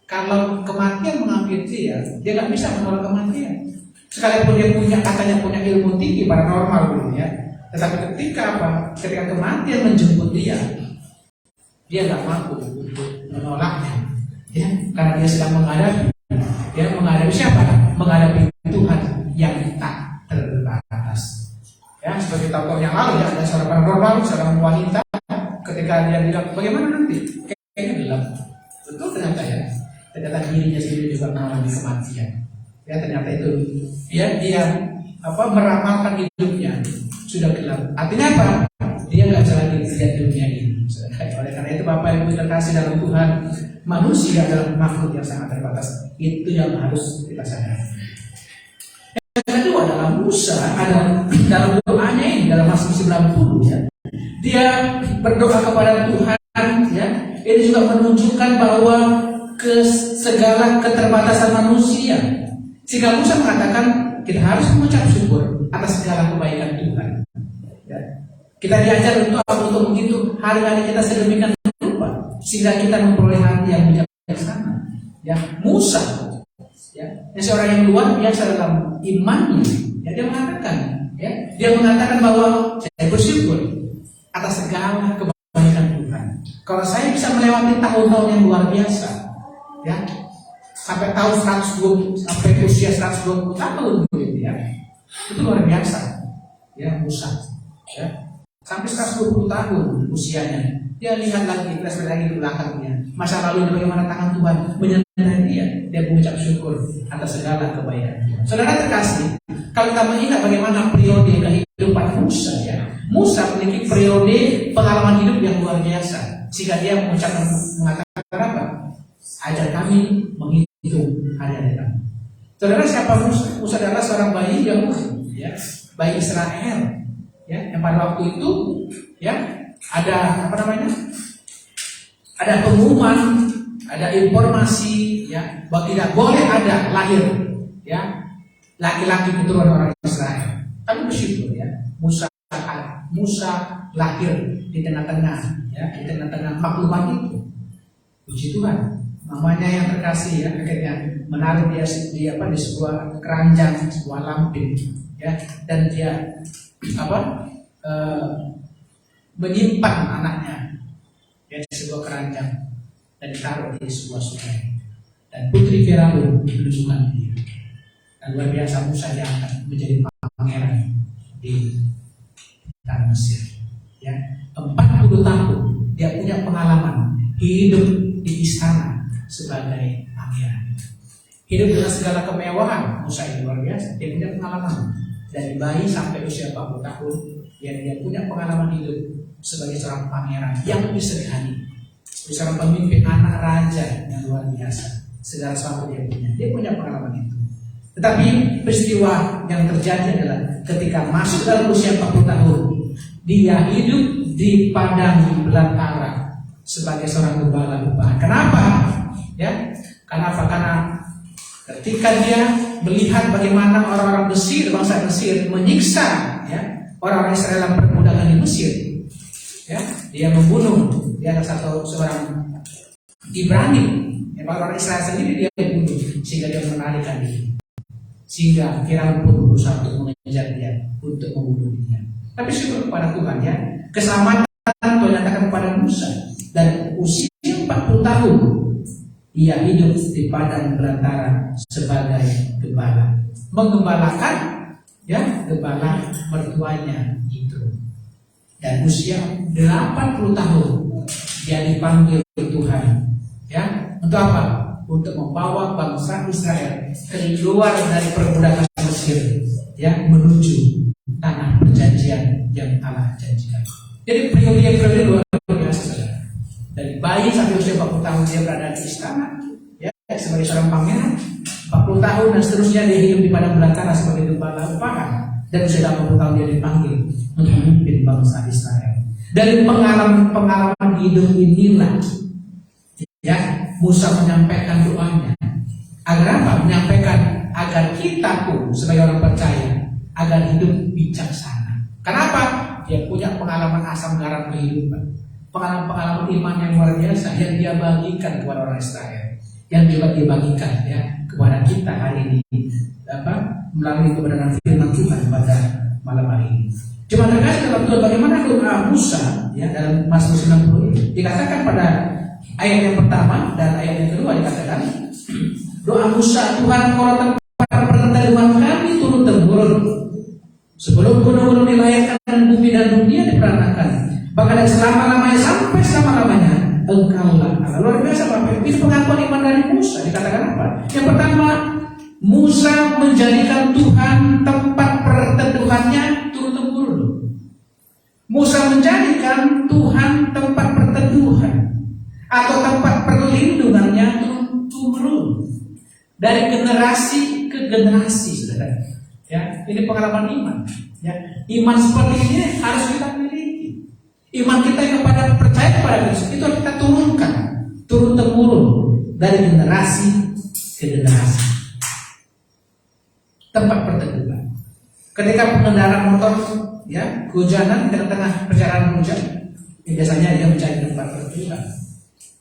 Kalau kematian mengambil dia nggak bisa menolak kematian. Sekalipun dia katanya punya ilmu tinggi paranormal, gitu, ya. Tetapi ketika kematian menjemput dia nggak mampu untuk menolaknya, ya, karena dia sedang menghadapi siapa? Menghadapi Tuhan yang tak terbatas. Ya, seperti tahun yang lalu, ya, ada seorang paranormal, seorang wanita, ketika dia bilang bagaimana nanti, kayaknya bilang betul ternyata, ya, ternyata dirinya sendiri juga mengalami kematian. Ya, ternyata itu, ya, dia meramalkan hidupnya sudah gelap. Artinya apa? Dia nggak bisa lagi lihat dunia ini. Oleh karena itu Bapak Ibu terkasih dalam Tuhan, manusia adalah makhluk yang sangat terbatas. Itu yang harus kita sadari. Yang kedua adalah Musa dalam doanya ini, dalam Mazmur 90, ya, dia berdoa kepada Tuhan, ya. Ini juga menunjukkan bahwa segala keterbatasan manusia, sehingga Musa mengatakan kita harus mengucap syukur atas segala kebaikan Tuhan. Ya. Kita diajar untuk begitu hari-hari kita sedemikian rupa sehingga kita memperoleh hati yang bijaksana. Ya, Musa, ya, yang seorang yang luar biasa dalam imannya, ya, dia mengatakan bahwa saya bersyukur atas segala kebaikan Tuhan. Kalau saya bisa melewati tahun-tahun yang luar biasa, ya, sampai tahun 120, sampai usia 120 tahun, ya, itu luar biasa, ya, Musa, ya. Sampai 120 tahun usianya, dia lihat lagi, flashback lagi ke belakangnya, masa lalu bagaimana tangan Tuhan menyertai dia mengucap syukur atas segala kebaikan Tuhan. Saudara terkasih, kalau kita mengingat bagaimana periode kehidupan Musa, ya, Musa memiliki periode pengalaman hidup yang luar biasa, sehingga dia mengatakan apa? Ajar kami menghitung hari-hari kami. Saudara, siapa Musa? Musa adalah seorang bayi Yahudi, ya, bayi Israel. Ya, yang pada waktu itu, ya, ada ada pengumuman, ada informasi, ya, bahwa tidak boleh ada lahir, ya, laki-laki keturunan orang Israel. Tapi bersyukur, ya, Musa lahir di tengah-tengah, ya, di tengah-tengah maklumat itu. Puji Tuhan, mamanya yang terkasih ya akhirnya menaruh dia di sebuah keranjang, sebuah lampin ya, dan dia menyimpan anaknya ya di sebuah keranjang dan ditaruh di sebuah sungai. Dan putri Firaun menunjukkan dia. Dan luar biasa Musa diangkat menjadi pangeran di tanah Mesir. Ya, 40 tahun dia punya pengalaman hidup di istana sebagai pangeran. Hidup dengan segala kemewahan. Musa ini luar biasa. Dia punya pengalaman dari bayi sampai usia 40 tahun. Dia punya pengalaman hidup sebagai seorang pangeran yang disegani, seorang pemimpin anak raja yang luar biasa. Segala sesuatu dia punya pengalaman itu. Tetapi peristiwa yang terjadi adalah ketika masuk dalam usia 40 tahun, dia hidup di padang belantara sebagai seorang gembala upahan. Kenapa? Ya, karena ketika dia melihat bagaimana orang-orang Mesir, bangsa Mesir menyiksa ya orang-orang Israel yang perbudakan di Mesir, ya, dia membunuh. Dia ada seorang Ibrani. Orang Israel sendiri dia bunuh sehingga dia melarikan diri, sehingga Firaun pun berusaha untuk mengejar dia untuk membunuh dia. Tapi syukur kepada Tuhan ya, keselamatan Tuhan nyatakan kepada Musa, dan usia 40 tahun ia hidup di padang belantara sebagai gembala, menggembalakan ya gembala mertuanya itu. Dan usia 80 tahun dia dipanggil Tuhan ya, untuk apa? Untuk membawa bangsa Israel keluar dari perbudakan Mesir ya, menuju tanah perjanjian yang Allah janjikan. Jadi periode luar biasa. Dari bayi sampai usia 40 tahun dia berada di istana ya, sebagai seorang pangeran. 40 tahun dan seterusnya dia hidup di padang belantara sebagai gembala upahan. Dan usia 80 tahun dia dipanggil untuk memimpin bangsa Israel. Dari pengalaman hidup inilah ya, Musa menyampaikan doanya. Agar apa? Menyampaikan agar kita pun sebagai orang percaya agar hidup bijaksana. Kenapa? Dia punya pengalaman asam garam kehidupan, pengalaman iman yang luar biasa yang dia bagikan kepada orang Israel, yang juga dia bagikan ya kepada kita hari ini melalui kebenaran firman Tuhan pada malam hari ini. Cuma terkait dalam Tuhan bagaimana doa Musa ya dalam Mazmur 90 ini dikatakan pada ayat yang pertama dan ayat yang kedua dikatakan doa Musa, Tuhan Engkau tempat perteduhan kami turun temurun sebelum gunung-gunung dilahirkan dan bumi dan dunia diperanakan, bahkan selama-lamanya sampai selama-lamanya Engkaulah Allah. Luar biasa Bapak. Itu pengakuan iman dari Musa. Dikatakan apa? Yang pertama, Musa menjadikan Tuhan tempat perteduhannya turun temurun. Musa menjadikan Tuhan tempat perteduhan atau tempat perlindungannya turun-temurun dari generasi ke generasi, saudara. Ya, ini pengalaman iman. Ya, iman seperti ini harus kita miliki. Iman kita yang percaya kepada Kristus itu kita turunkan, turun temurun dari generasi ke generasi. Tempat perteduhan. Ketika pengendara motor, ya, kehujanan di tengah perjalanan hujan, biasanya dia mencari tempat perteduhan.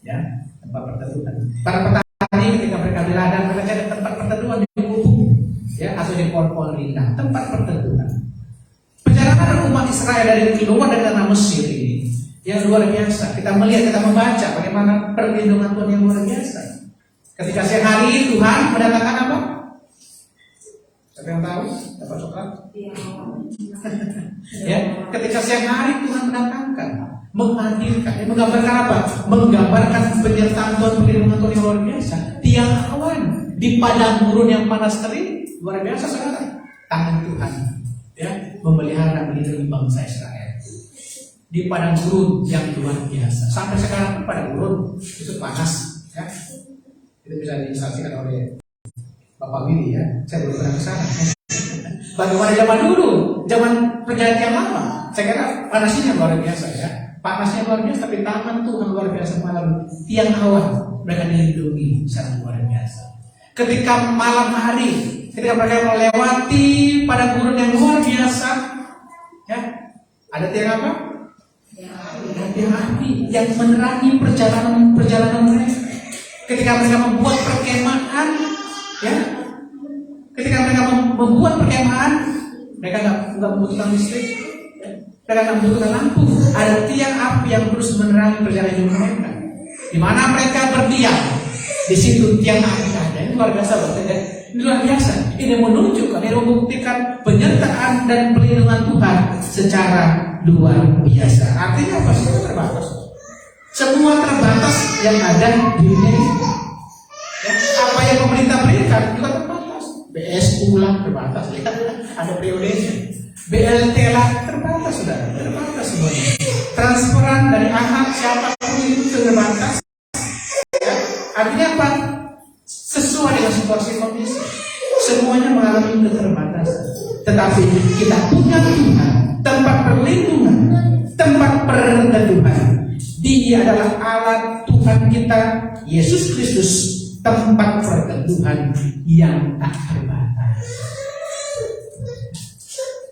Ya, tempat perteduhan. Para petani ketika mereka di ladang mereka cari tempat perteduhan di gubuk, ya, atau di pohon-pohon rindang, tempat perteduhan. Perjalanan umat Israel dari keluar dari tanah Mesir ini yang luar biasa. Kita melihat, kita membaca bagaimana perlindungan Tuhan yang luar biasa. Ketika siang hari Tuhan mendatangkan apa? Siapa yang tahu? Dapat coklat? Ya, ketika siang hari Tuhan mendatangkan, menghadirkan, menggambarkan apa? Menggambarkan penyertaan Tuhan, perlindungan Tuhan yang luar biasa. Tiang awan di padang gurun yang panas terik, luar biasa sekarang. Tangan Tuhan, ya, memelihara melindungi bangsa Israel di padang gurun yang luar biasa. Sampai sekarang pun padang gurun itu panas, ya. Itu bisa disaksikan oleh Bapak Billy, ya. Saya belum pernah ke sana. Bagaimana zaman dulu, zaman perjalanan yang lama, saya kira panasnya luar biasa, ya. Panasnya luar biasa, tapi tangan Tuhan luar biasa malam. Tiang awan mereka dilindungi sangat luar biasa. Ketika malam hari, ketika mereka melewati padang gurun yang luar biasa, ya, ada tiang apa? Ada tiang api yang menerangi perjalanan mereka. Ketika mereka membuat perkemahan, ya, ketika mereka membuat perkemahan, mereka nggak membutuhkan listrik, ya. Mereka nggak membutuhkan lampu. Ada tiang api yang terus menerangi perjalanan hidup mereka. Di mana mereka berdiam, di situ tiang api ada. Ini luar biasa, ya. Ini luar biasa. Ini menunjukkan, ini membuktikan penyertaan dan perlindungan Tuhan secara luar biasa. Artinya apa? Semua terbatas. Semua terbatas yang ada di dunia ini. Ya, apa yang pemerintah berikan juga terbatas. BSU lah terbatas, ya. Ada periodenya. BLT lah terbatas, sudah terbatas semuanya. Transferan dari anak siapapun itu terbatas. Ya. Artinya apa? Sesuai dengan situasi kondisi. Semuanya mengalami keterbatasan. Tetapi kita punya Tuhan, tempat perlindungan, tempat perteduhan. Dia adalah alat Tuhan kita, Yesus Kristus, tempat perteduhan yang tak terbatas.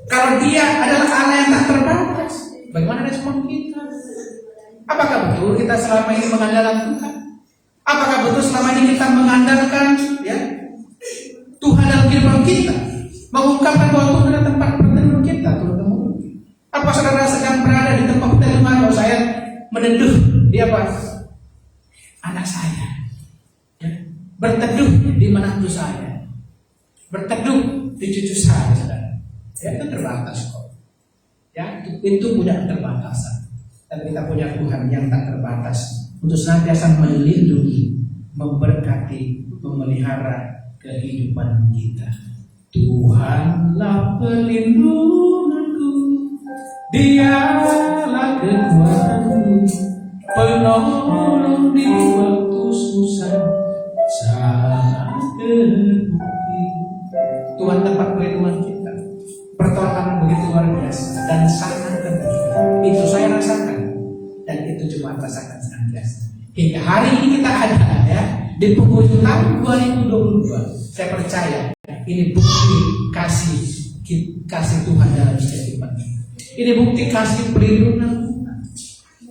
Kalau dia adalah Allah yang tak terbatas, bagaimana respon kita? Apakah betul kita selama ini mengandalkan Tuhan? Apakah betul selama ini kita mengandalkan, ya, Tuhan dalam kehidupan kita? Mengungkapkan bahwa Tuhan adalah tempat perteduhan kita, teman-teman. Apa saudara sedang berada di tempat perteduhan? Kalau saya meneduh di apa? Anak saya, ya. Berteduh di menantu saya, berteduh di cucu saya, saudara. Ya, itu terbatas kok. Ya, itu punya keterbatasan. Dan kita punya Tuhan yang tak terbatas untuk senantiasa melindungi, memberkati, memelihara kehidupan kita. Tuhanlah pelindunganku, Dialah kekuatanku, penolong di waktu susah, saat terbukti. Tuhan tempat perlindungan kita, pertolongan begitu luar biasa dan sangat terbukti. Itu saya rasakan dan itu cuma rasakan senantiasa. Hingga hari ini kita ada, ya, di penghujung tahun 2022. Saya percaya ini bukti kasih Tuhan dalam kehidupan kita. Ini bukti kasih perlindungan Tuhan,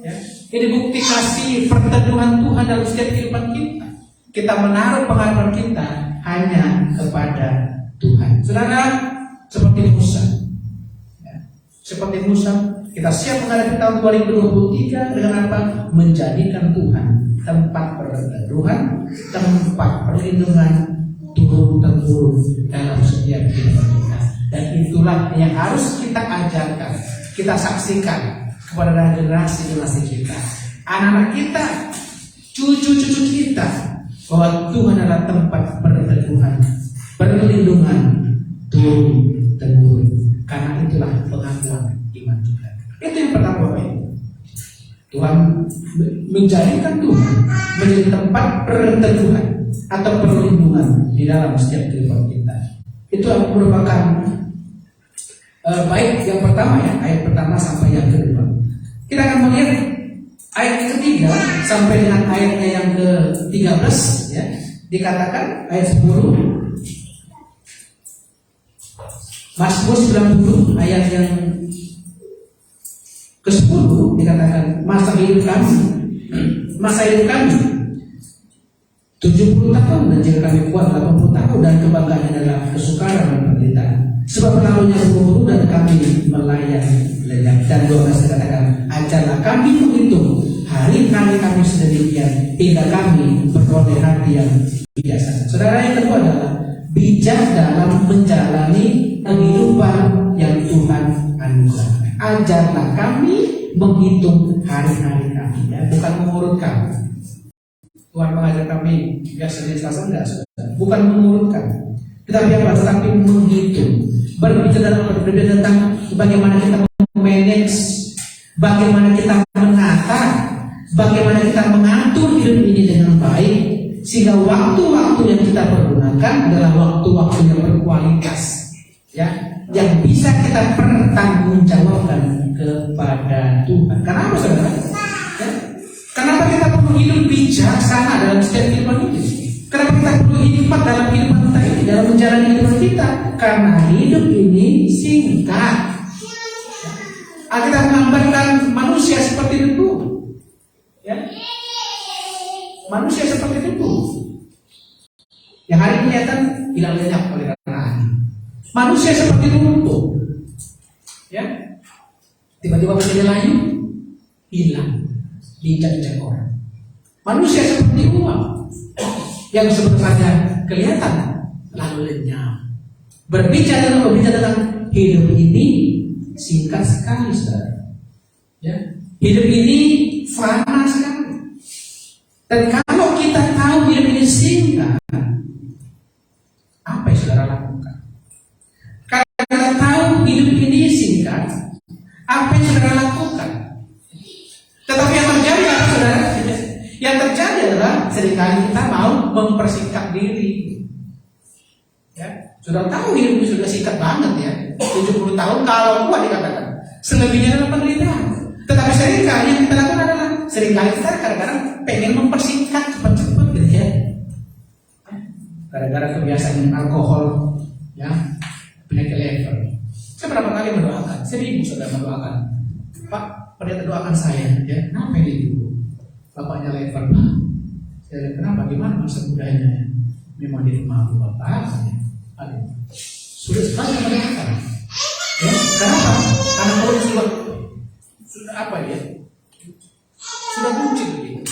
ya. Ini bukti kasih perteduhan Tuhan dalam setiap kehidupan kita. Kita menaruh pengharapan kita hanya kepada Tuhan. Saudara, seperti Musa, ya. Seperti Musa, kita siap menghadapi tahun 2023 dengan apa? Menjadikan Tuhan tempat perteduhan, tempat perlindungan turun-temurun dalam setiap kehidupan kita. Dan itulah yang harus kita ajarkan, kita saksikan kepada generasi-generasi kita, anak-anak kita, cucu-cucu kita, bahwa Tuhan adalah tempat perteduhan, perlindungan turun-temurun. Karena itulah pengakuan iman kita. Itu yang pertama, Bapak Ibu. Tuhan menjadikan Tuhan menjadi tempat perteduhan atau perlindungan di dalam setiap kehidupan kita. Itu merupakan baik yang pertama, ya, ayat pertama sampai yang kedua. Kita akan melihat ayat ketiga sampai dengan ayatnya yang ke-13, ya. Dikatakan ayat 10, Mazmur 90 ayat yang ke-10 dikatakan, masa hidup kami 70 tahun, dan jika kami kuat 80 tahun, dan kebanggaan adalah kesukaran dan penderitaan. Sebab lalunya guru dan kami melayani lenyap. Dan 12 dikatakan, ajarlah kami menghitung hari-hari kami sedemikian, hingga kami beroleh hati yang biasa. Saudara, yang kedua adalah bijak dalam menjalani kehidupan yang Tuhan anugerahkan. Ajarlah kami menghitung hari-hari kami, ya, bukan mengurutkan. Tuhan mengajar kami biasanya Selasa enggak, bukan mengurutkan, tetapi tetapi menghitung. Berbicara tentang bagaimana kita manage, bagaimana kita menata, bagaimana kita mengatur hidup ini dengan baik, sehingga waktu-waktu yang kita pergunakan adalah waktu-waktu yang berkualitas, ya, yang bisa kita pertanggungjawabkan kepada Tuhan. Kenapa, saudara? Ya? Kenapa kita perlu hidup bijaksana dalam setiap kehidupan ini? Kenapa kita perlu hikmat dalam kehidupan kita ini, dalam menjalani kehidupan kita? Karena hidup ini singkat. Kita menggambarkan manusia seperti debu, ya. Manusia seperti debu. Yang hari kelihatan hilang lenyap oleh karena angin. Manusia seperti runtuh, ya, tiba-tiba menjadi layu, hilang, diinjak-injak orang. Manusia seperti uang, yang sebetulnya kelihatan lalu lenyap. Berbicara tentang hidup ini singkat sekali, saudara. Ya, hidup ini fana sekali. Dan kalau kita tahu hidup ini singkat, apa yang saudara lakukan? Kalau kita tahu hidup ini singkat, apa yang saudara lakukan? Tetapi yang terjadi apa, saudara? Yang terjadi adalah seringkali kita mau mempersingkat diri. Ya, sudah tahu hidup ini sudah singkat banget ya, 70 tahun kalau kuat dikatakan. Selebihnya adalah penderitaan. Tetapi seringkali yang kita lakukan adalah seringkali kita kadang-kadang pengen mempersingkat cepat-cepat gitu ya. Gara-gara kebiasaan alkohol, ya, penyakit lever. Saya berapa kali mendoakan, 1000 sudah mendoakan. Pak, pada doakan saya, ya, kenapa ini dulu? Bapaknya lever, Pak. Saya lihat, kenapa? Gimana masa mudanya? Memang di rumah bapak, aduh, sudah sekali mendoakan. Ya, kenapa? Karena kalau sudah apa ya? Sudah buncit begitu.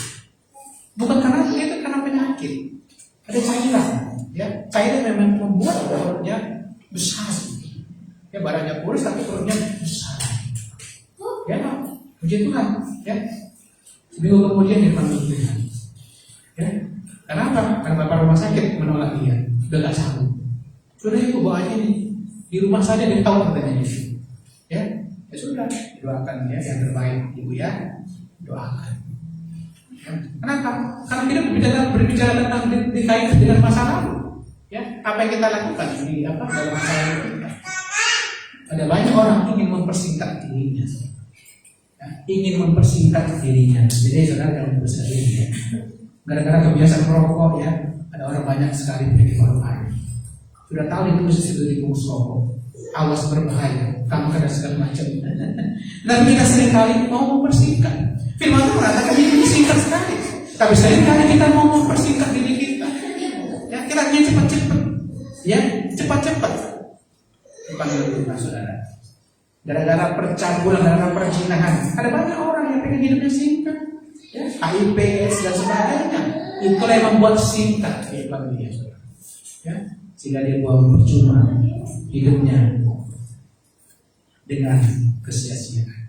Bukan karena itu, karena penyakit. Ada cairan, ya, cairan memang membuat perutnya besar. Ya, badannya kurus tapi perutnya besar. Ya, puji Tuhan, ya. Seminggu kemudian dipanggil Tuhan. Ya, kenapa? Karena bapak rumah sakit menolak dia, udah gak sanggup. Sudah ibu bawa aja nih, di rumah saja dia tahu katanya itu. Ya, ya sudah, doakan ya yang terbaik ibu ya, doakan. Ya. Kenapa? Karena kita berbicara tentang dikait dengan masa lalu. Ya, apa yang kita lakukan di apa dalam masa lalu kita? Ada banyak orang ingin mempersingkat dirinya. Ya, ingin mempersingkat dirinya. Jadi saudara jangan berusaha diri. Ya. Gara-gara kebiasaan merokok ya, ada orang banyak sekali penyakit paru-paru. Sudah tahu itu mesti dibungkus rokok, awas berbahaya, kanker dan segala macam. Dan kita seringkali mau mempersingkat. Firman Tuhan mengatakan ini singkat sekali, tapi seringkali kita mau mempersingkat diri kita. Ya, kita ingin cepat-cepat, ya, cepat-cepat. Dipanggil Tuhan, saudara. Gara-gara percabulan, gara-gara perzinahan, ada banyak orang yang pengen hidupnya singkat. Ya, HIV, AIDS dan sebagainya. Itulah yang membuat singkat kehidupan dia, saudara. Ya. Sehingga dia buang percuma hidupnya dengan kesia-siaan.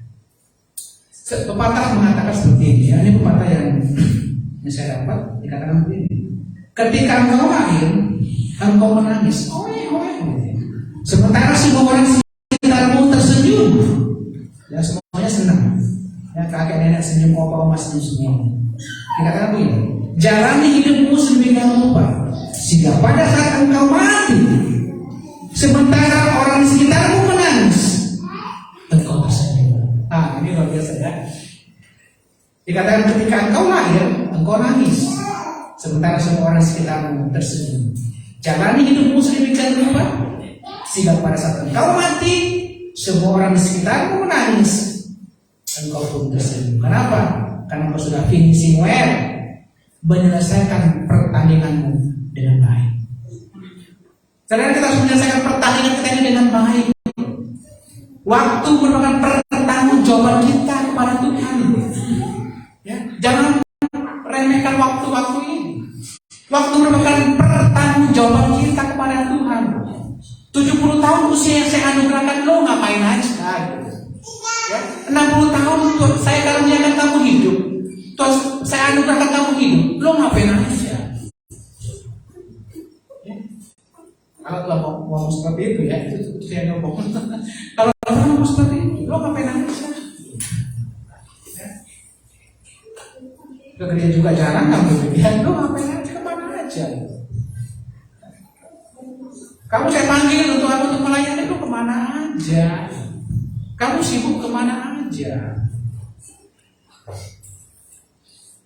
Pepatah mengatakan seperti ini, ya. Ini pepatah yang saya dapat dikatakan begini: ketika engkau lahir, engkau menangis, oe. Sementara semua orang sekitarmu tersenyum, ya semuanya senang. Ya, kakek nenek senyum, opa-oma senyum semua. Dikatakan begini: jalani hidupmu sedemikian rupa sehingga pada saat engkau mati, sementara orang di sekitarmu menangis, engkau tersenyum. Ah, ini luar biasa ya. Dikatakan ketika engkau lahir, engkau nangis, sementara semua orang di sekitarmu tersenyum. Jalani hidupmu sedemikian rupa sehingga pada saat engkau mati, semua orang di sekitarmu menangis, engkau pun tersenyum. Kenapa? Karena engkau sudah finishing well, menyelesaikan pertandinganmu dengan baik. Saudara, kita harus menyelesaikan pertandingan kita ini dengan baik. Waktu merupakan pertanggungjawaban kita kepada Tuhan. Ya, jangan remehkan waktu-waktu ini. Waktu merupakan pertanggungjawaban kita kepada Tuhan. 70 tahun usia yang saya anugerahkan, lo ngapain aja? Ya, 60 tahun saya karuniakan kamu hidup. Terus saya anugerahkan kamu hidup, lo ngapain aja? Kalau mau seperti itu ya, itu saya ngomong. Kalau mau seperti itu, lo ngapain aja? Ke gereja juga jarang kamu ya, lo ngapain aja, kemana aja? Kamu saya panggil untuk apa, untuk melayani, lo kemana aja? Kamu sibuk kemana aja?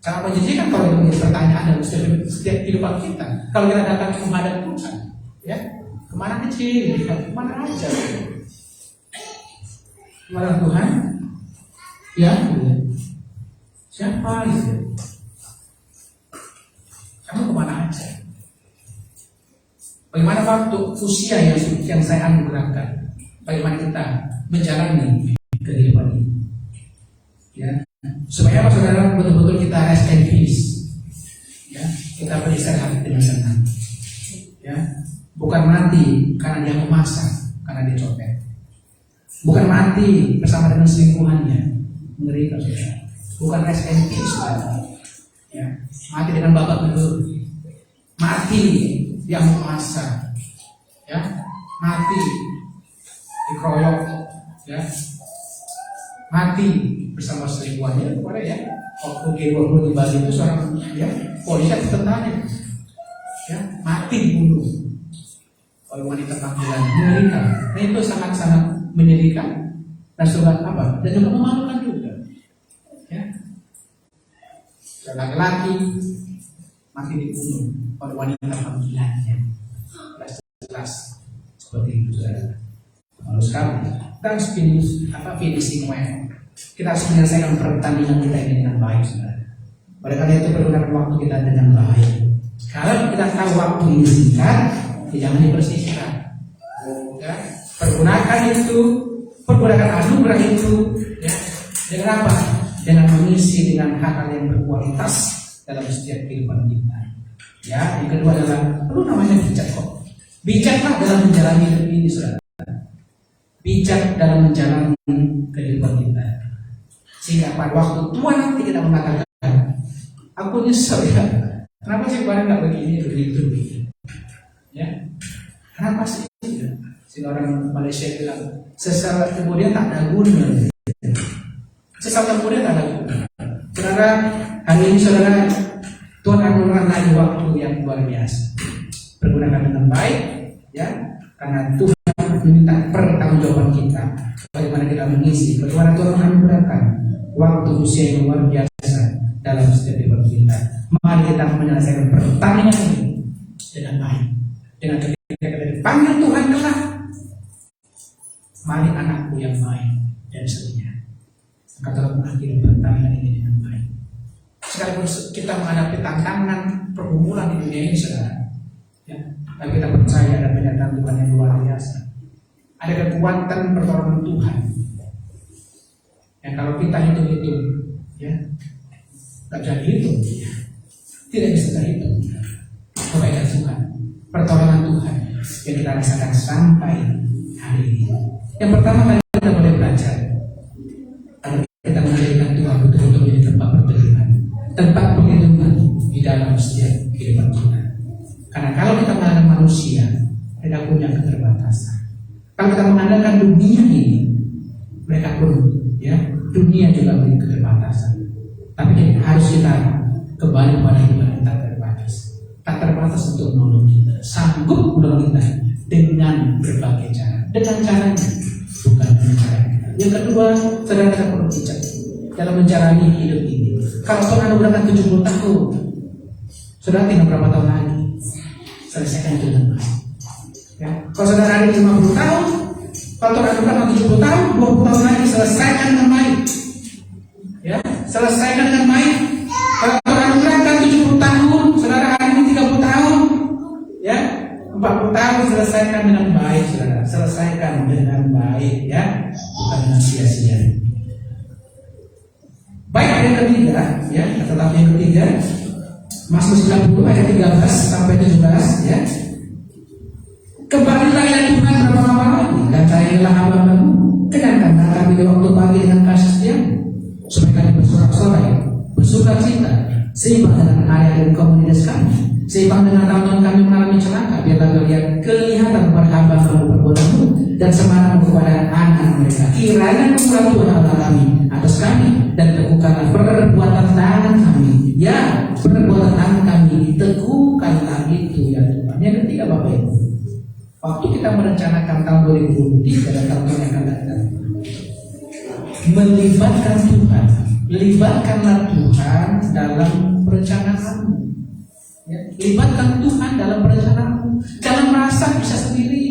Sangat menjijikan kalau itu menjadi pertanyaan dalam setiap kehidupan kita. Kalau kita datang menghadap Tuhan, ya, kemana aja? Kemana aja? Kemana Tuhan? Ya, siapa gitu? Kamu kemana aja? Bagaimana waktu usia yang saya anugerahkan, bagaimana kita menjalani kehidupan ini, ya, supaya apa saudara, betul-betul kita rest and peace, ya, kita beristirahat dengan tenang, ya, bukan mati karena dia memasak, karena dia copet, bukan mati bersama dengan selingkuhannya, mengerikan saudara, bukan rest and peace, ya, mati dengan babak belur, mati yang memasak, ya, mati dikeroyok, ya, mati bersama selingkuhannya. Boleh ya, waktu G20 di Bali itu seorang, ya, polisi atau tentara, ya, mati dibunuh oleh wanita panggilan, mengerikan. Nah, itu sangat-sangat menyedihkan dan juga apa? Dan juga memalukan juga, ya. Laki-laki mati dibunuh oleh wanita panggilannya, jelas seperti itu, saudara. Lalu sekarang kita harus finishing well. Kita harus menyelesaikan pertandingan kita ini dengan baik, saudara. Oleh karena itu pergunakan waktu kita dengan baik. Kalau kita tahu waktu ini singkat, jangan dipersingkat. Ya, pergunakan anugerah itu, ya, dengan apa? Dengan mengisi dengan hal-hal yang berkualitas dalam setiap kehidupan kita. Ya, yang kedua adalah perlu namanya bijak kok. Bijaklah dalam menjalani hidup ini, saudara. Bijak dalam menjalani kehidupan kita, sehingga pada waktu tua nanti kita mengatakan, aku nyesel ya, kenapa sih kemarin nggak begini begitu, ya, kenapa sih? Sehingga orang Malaysia bilang, sesal kemudian tak ada guna, sesal kemudian tak ada guna. Saudara, hari ini saudara, Tuhan anugerahkan lagi waktu yang luar biasa. Pergunakan dengan baik, ya, karena Tuhan meminta pertanggungjawaban kita. Bagaimana kita mengisi, bagaimana Tuhan menganugerahkan waktu usia yang luar biasa dalam setiap hidup kita. Mari kita menyelesaikan pertandingan ini dengan baik. Dengan ketika kita dipanggil Tuhan kelak, mari anakku yang baik dan seterusnya. Kata mengakhiri pertandingan ini dengan baik. Sekalipun kita menghadapi tantangan pergumulan di dunia ini, saudara, ya, tapi kita percaya ada penyertaan Tuhan yang luar biasa. Ada kekuatan pertolongan Tuhan. Yang kalau kita hitung-hitung, ya, tak bisa hitung, ya, tidak bisa terhitung. Kebaikan Tuhan, pertolongan Tuhan yang kita rasakan sampai hari ini. Yang pertama kali kita boleh belajar, agar kita menjadikan Tuhan betul-betul menjadi tempat pertemuan, tempat perlindungan di dalam setiap kehidupan kita. Karena kalau kita mengandalkan manusia, tidak punya keterbatasan. Kalau kita mengandalkan dunia ini, mereka pun, ya, dunia juga memiliki keterbatasan. Tapi harus kita kembali pada Tuhan yang tak terbatas. Tak terbatas untuk menolong kita, sanggup menolong kita dengan berbagai cara. Dengan caranya, bukan dengan cara kita. Yang kedua, saudara kita perlu bijak dalam menjalani hidup ini. Kalau Tuhan anugerahkan 70 tahun, saudara tinggal berapa tahun lagi? Selesaikan itu dengan baik. Ya. Kalau saudara ada 50 tahun, kalau Tuhan anugerahkan 70 tahun, 20 tahun lagi selesaikan dengan baik. Ya, selesaikan dengan baik. Kalau Tuhan anugerahkan 70 tahun, saudara hari ini 30 tahun, ya, 40 tahun selesaikan dengan baik, saudara. Selesaikan dengan baik, ya, bukan dengan sia-sia. Baik, yang ketiga, ya, tetapi yang ketiga, Mazmur 90 ayat 13 sampai 17, ya. Kembalilah ya Tuhan berapa lama lagi, dan carilah hamba-Mu, kenyangkanlah kami di waktu pagi dengan kasih setiamu, supaya kami bersorak-sorai, bersukacita, seimbang dengan hari-hari Engkau menindas kami, seimbang dengan tahun-tahun kami mengalami celaka. Biarlah kelihatan kepada hamba-Mu perbuatan-Mu dan semangat kepada anak mereka. Kiranya Tuhan Allah kami atas kami, dan teguhkanlah perbuatan tangan kami. Ya, perbuatan tangan kami, teguhkanlah itu ya Tuhan. Yang ketiga, Bapak Ibu, waktu kita merencanakan tahun 2023 dan tahun yang akan datang, melibatkan Tuhan, libatkanlah Tuhan dalam perencanaanmu. Ya, libatkan Tuhan dalam perencanaanmu. Jangan merasa bisa sendiri.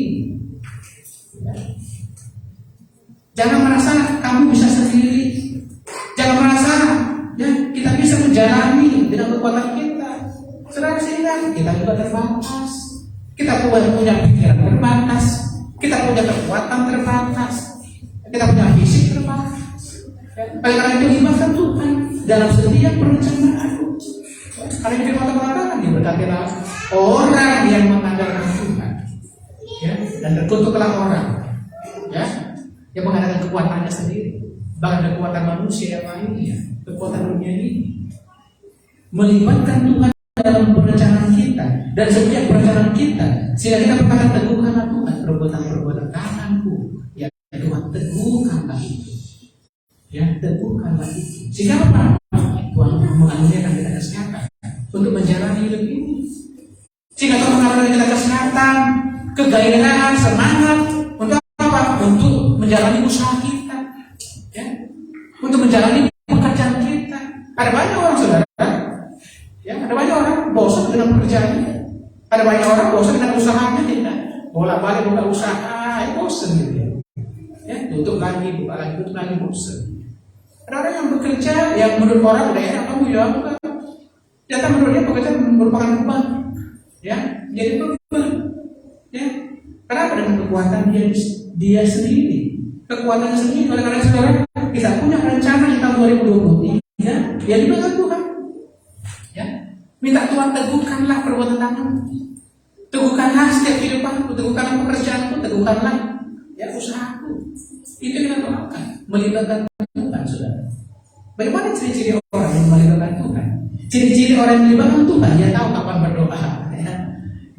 Ya. Jangan merasa kamu bisa sendiri. Jangan merasa, ya, kita bisa menjalani dengan kekuatan kita. Saudara, sehingga kita juga terbatas. Kita Kita punya pikiran terbatas, kita punya kekuatan terbatas, kita punya fisik terbatas. Oleh karena itu libatkan Tuhan dalam setiap perencanaan. Karena firman Tuhan mengatakan diberkatilah orang yang mengandalkan Tuhan, ya, dan terkutuklah orang, ya, yang mengandalkan kekuatannya sendiri, bahkan kekuatan manusia yang lainnya, kekuatan dunia ini. Melibatkan Tuhan dalam perencanaan kita dan setiap perencanaan kita, sehingga kita berkata teguhkanlah Tuhan perbuatan-perbuatan tanganku, ya Tuhan teguhkanlah itu, ya teguhkanlah itu. Sehingga apa? Tuhan mengaruniakan kita kesehatan untuk menjalani hidup ini. Sehingga Tuhan mengaruniakan kita kesehatan, kegairahan, semangat untuk apa? Untuk menjalani usaha kita, ya, untuk menjalani pekerjaan kita. Ada banyak orang saudara. Ya, ada banyak orang bosan dengan pekerjaannya. Ada banyak orang bosan dengan usahanya, tidak. Bolak-balik buka usaha, bosan gitu ya. Ya, tutup lagi, buka lagi, tutup lagi, bosan. Ada orang yang bekerja, yang menurut orang udah enak kamu ya, bukan. Ternyata menurut dia pekerjaan merupakan beban. Ya, jadi beban. Ya, kenapa? Dengan kekuatan dia sendiri, kekuatannya sendiri. Oleh karena saudara, kita punya rencana di tahun 2023, ya dibaga Tuhan. Ya, minta Tuhan teguhkanlah perbuatan tanganmu, teguhkanlah setiap kehidupanku, teguhkanlah pekerjaanku, teguhkanlah ya usahaku. Itu yang kita doakan, melibatkan Tuhan, saudara. Bagaimana ciri-ciri orang yang melibatkan Tuhan? Ciri-ciri orang yang melibatkan Tuhan, dia tahu kapan berdoa, ya.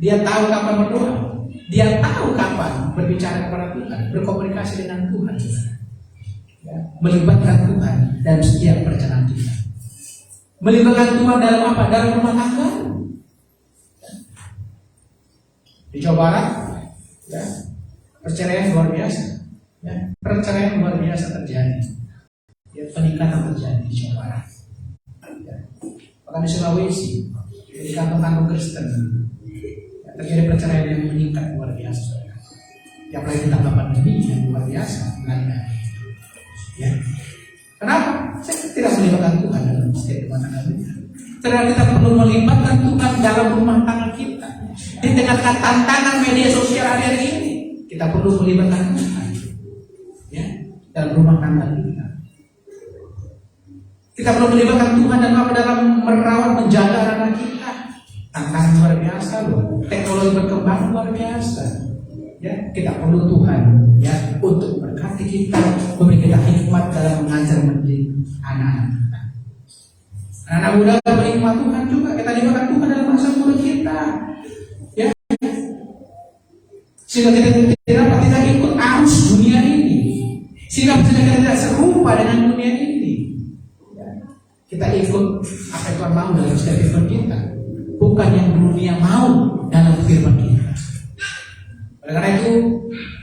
Dia tahu kapan berdoa, dia tahu kapan berbicara kepada Tuhan, berkomunikasi dengan Tuhan, saudara. Ya, melibatkan Tuhan dalam setiap perjalanan kita. Melibatkan Tuhan dalam apa? Dalam rumah tangga. Di Jawa Barat, ya, perceraian luar biasa. Ya, perceraian luar biasa terjadi. Ya, peningkatan terjadi di Jawa Barat. Ya. Bahkan di Sulawesi, di kantong-kantong Kristen, ya, terjadi perceraian yang meningkat luar biasa. Ya, apalagi di tanggapan ini yang luar biasa. Ya. Kenapa? Saya tidak melibatkan Tuhan dalam setiap rumah tangga kita. Karena kita perlu melibatkan Tuhan dalam rumah tangga kita. Di tengah tantangan media sosial hari ini, kita perlu melibatkan Tuhan, ya, dalam rumah tangga kita. Kita perlu melibatkan Tuhan dalam merawat, menjaga anak kita. Tantangan luar biasa loh. Teknologi berkembang luar biasa. Ya, kita perlu Tuhan, ya, untuk berkati kita, memberi kita hikmat dalam mengajar mendidik anak-anak kita. Anak muda berhikmat Tuhan juga, kita libatkan Tuhan dalam masa muda kita, ya, sehingga kita tidak ikut arus dunia ini, sehingga kita tidak serupa dengan dunia ini. Ya. Kita ikut apa yang Tuhan mau dalam setiap firman kita, bukan yang dunia mau dalam firman kita. Oleh karena itu,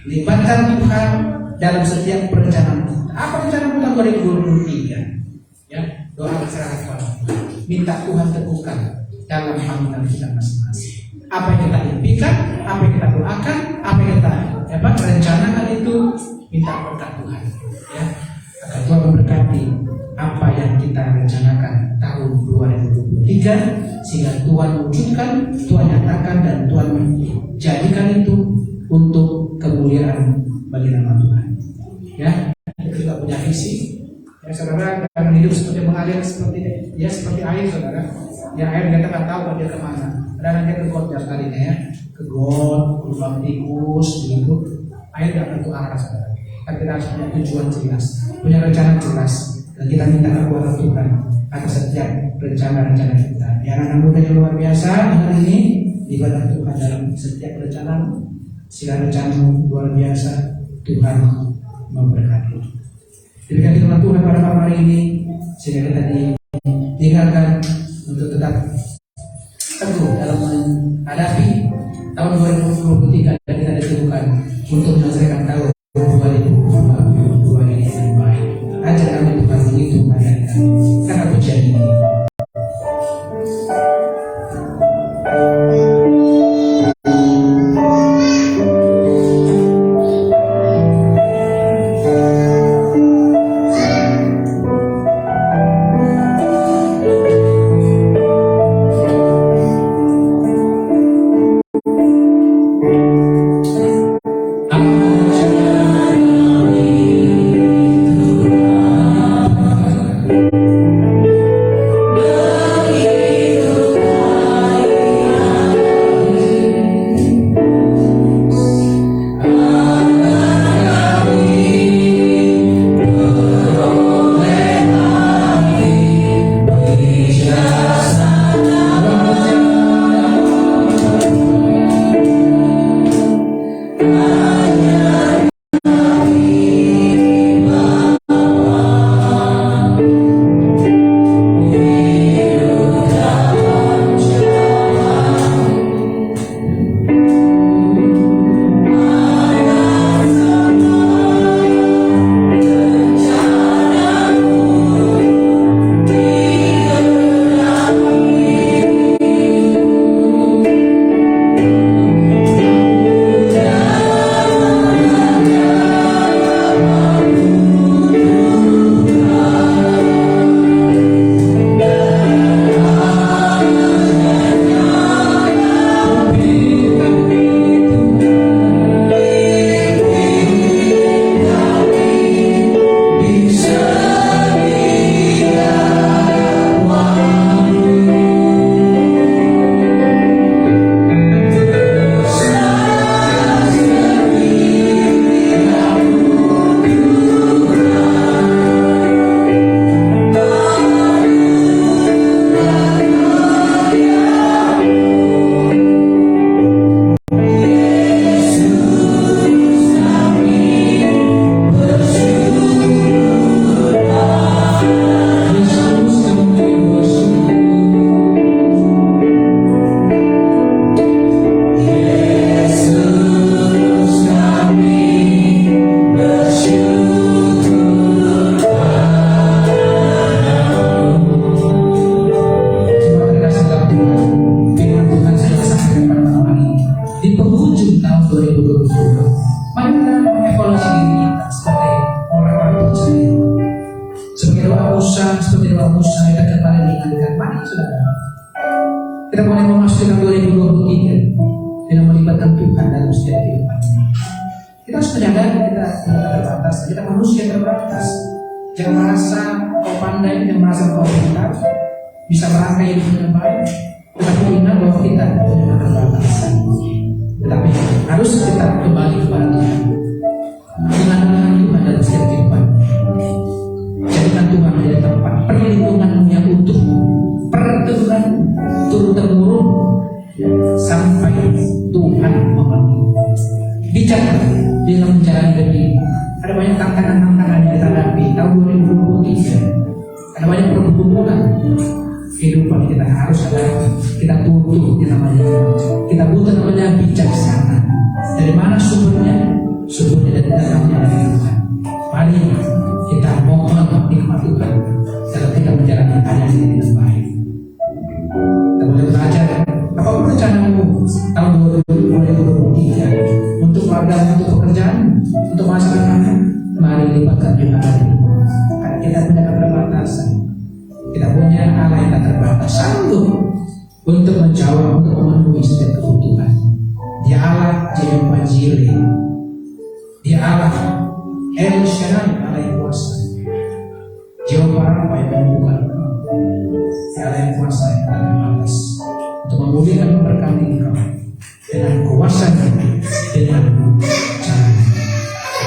libatkan Tuhan dalam setiap perencanaan kita. Apa rencana kita 2023? Ya, doa masyarakat kepada Tuhan. Minta Tuhan teguhkan dalam panggilan kita masing-masing. Apa yang kita impikan, apa yang kita doakan, apa yang kita rencanakan itu, minta berkat Tuhan. Ya, agar Tuhan memberkati apa yang kita rencanakan tahun 2023, sehingga Tuhan wujudkan, Tuhan nyatakan, dan Tuhan jadikan itu untuk kemuliaan bagi nama Tuhan. Ya, kita juga punya visi. Ya, saudara, jangan hidup seperti mengalir seperti air, saudara. Ya, air kita nggak tahu dia kemana. Kadang dia ke got kalinya, ya, ke got, ke lubang tikus, begitu. Air nggak tentu arah, saudara. Tapi kita harus punya tujuan jelas, punya rencana jelas, dan kita minta kekuatan Tuhan atas setiap rencana-rencana kita. Ya, anak muda yang luar biasa hari ini libatkan Tuhan dalam setiap rencana. Sehingga rencana luar biasa, Tuhan memberkati. Demikian firman Tuhan pada malam hari ini, sehingga kita diingatkan untuk tetap teguh dalam menghadapi tahun 2023 dan kita ditemukan untuk menyelesaikan tahun 2022 ini dengan baik. Ajar kami Tuhan menghitung hari kami karena pujian ini. 2022. Mari kita mengevaluasi diri kita sebagai orang percaya. Sebagai doa Musa kita kembali diingatkan. Mari saudara, kita mulai memasuki tahun 2023 dengan melibatkan Tuhan dalam setiap kehidupan ini. Kita harus menyadari kita terbatas, kita manusia terbatas. Jangan merasa kau pandai, jangan merasa kau pintar, bisa merangkai hidup dengan baik. Tetapi ingat bahwa kita punya keterbatasan. Tetapi harus kita kembali kepada Tuhan. Ingatkan Tuhan dalam setiap kehidupan. Jadikan Tuhan menjadi tempat perlindungan yang utuh, perlindungan turun-temurun sampai Tuhan memanggil. Bicara dalam menjalani hidup ini. Ada banyak tantangan-tantangan yang kita hadapi tahun 2023. Ada banyak pergumulan kehidupan kita harus hadapi. Kita butuh namanya bijaksana. Dari mana sumbernya? Sumbernya dari dalamnya dari Tuhan. Mari kita mohon nikmat Tuhan dalam kita menjalani hari ini dengan baik. Kita boleh belajar apa rencanamu tahun 2023 untuk keluarga, untuk pekerjaan, untuk masa depan. Mari libatkan Tuhan dari dulu. Karena kita punya keterbatasan. Kita punya Allah yang tak terbatas, sanggup untuk menjawab, untuk memenuhi setiap kebutuhan. Dia Allah Jehovah Jireh. Dia Allah El Shaddai, Allah yang kuasa. Jehovah Rafa yang menyembuhkan engkau. Dia Allah yang kuasa yang tak terbatas untuk memulihkan, memberkati engkau dengan kuasanya, dengan caranya.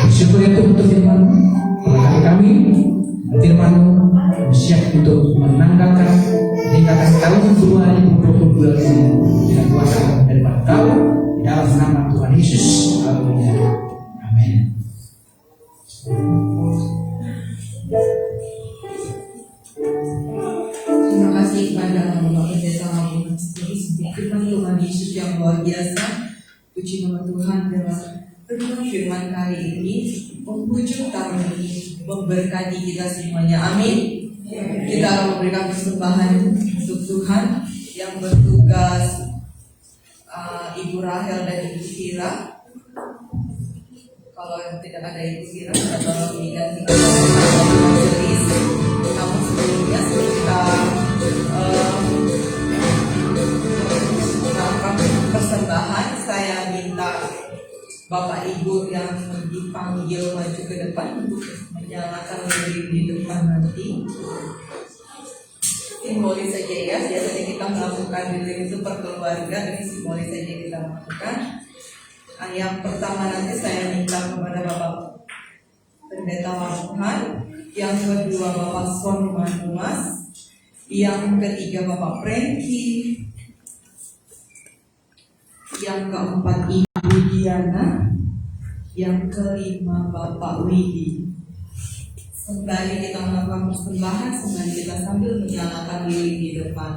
Bersyukur itu untuk firman-Mu. Berkati kami firman-Mu siap untuk menanggalkan meninggalkan tahun 2022 ini dengan kuasa daripada Kau dalam nama Tuhan Yesus. Haleluya. Amin. Terima kasih kepada Bapak Pendeta Maupun firman Tuhan Yesus yang luar biasa. Puji nama Tuhan dalam renungan firman kali ini menghujung tahun ini memberkati kita semuanya. Amin. Kita akan memberikan persembahan untuk Tuhan yang bertugas Ibu Rahel dan Ibu Fira. Kalau yang tidak ada Ibu Fira, kita tolong digantikan majelis. Namun sebelumnya kita melakukan persembahan, saya minta Bapak Ibu yang dipanggil maju ke depan untuk menyalakan lilin di depan nanti. Simbolis saja ya, biasanya kita melakukan lilin itu per keluarga, ini simbolis saja kita lakukan. Yang pertama nanti saya minta kepada Bapak Pendeta Waruhan, yang kedua Bapak Son Manumas, yang ketiga Bapak Prengki, yang keempat Ibu Diana, yang kelima Bapak Widi. Sembari kita melakukan persembahan, sembari kita sambil menyalakan lilin di depan.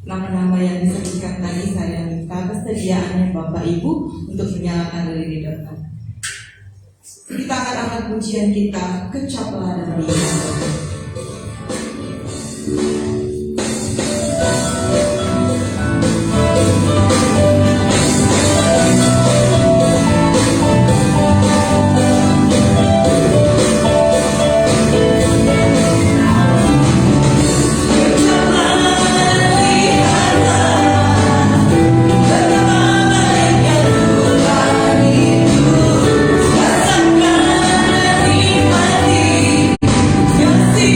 Nama-nama yang disebutkan tadi saya minta kesediaannya Bapak Ibu untuk menyalakan lilin di depan. Kita akan angkat pujian kita, Kecapelah dan Dia. Kasih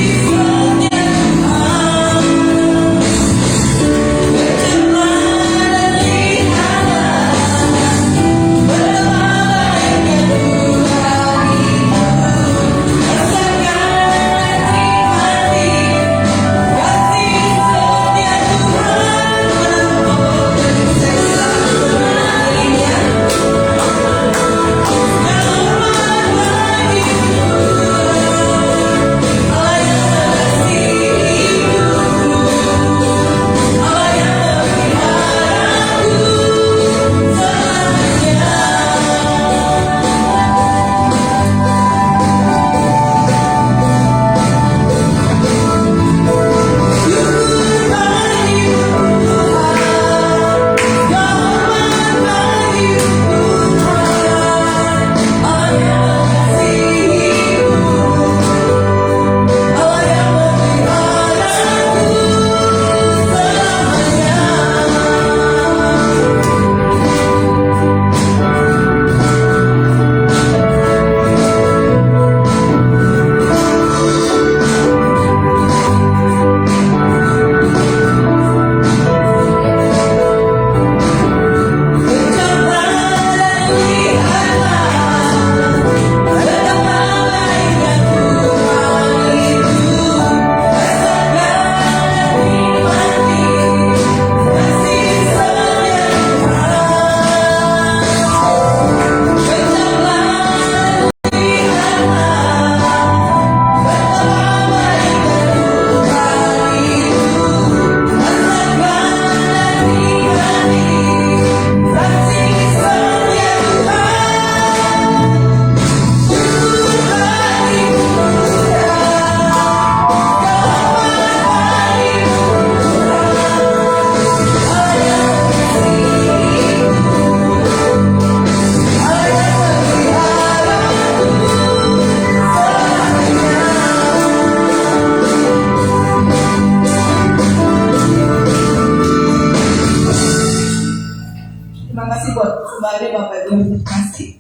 Bapak Ibu yang terkasih,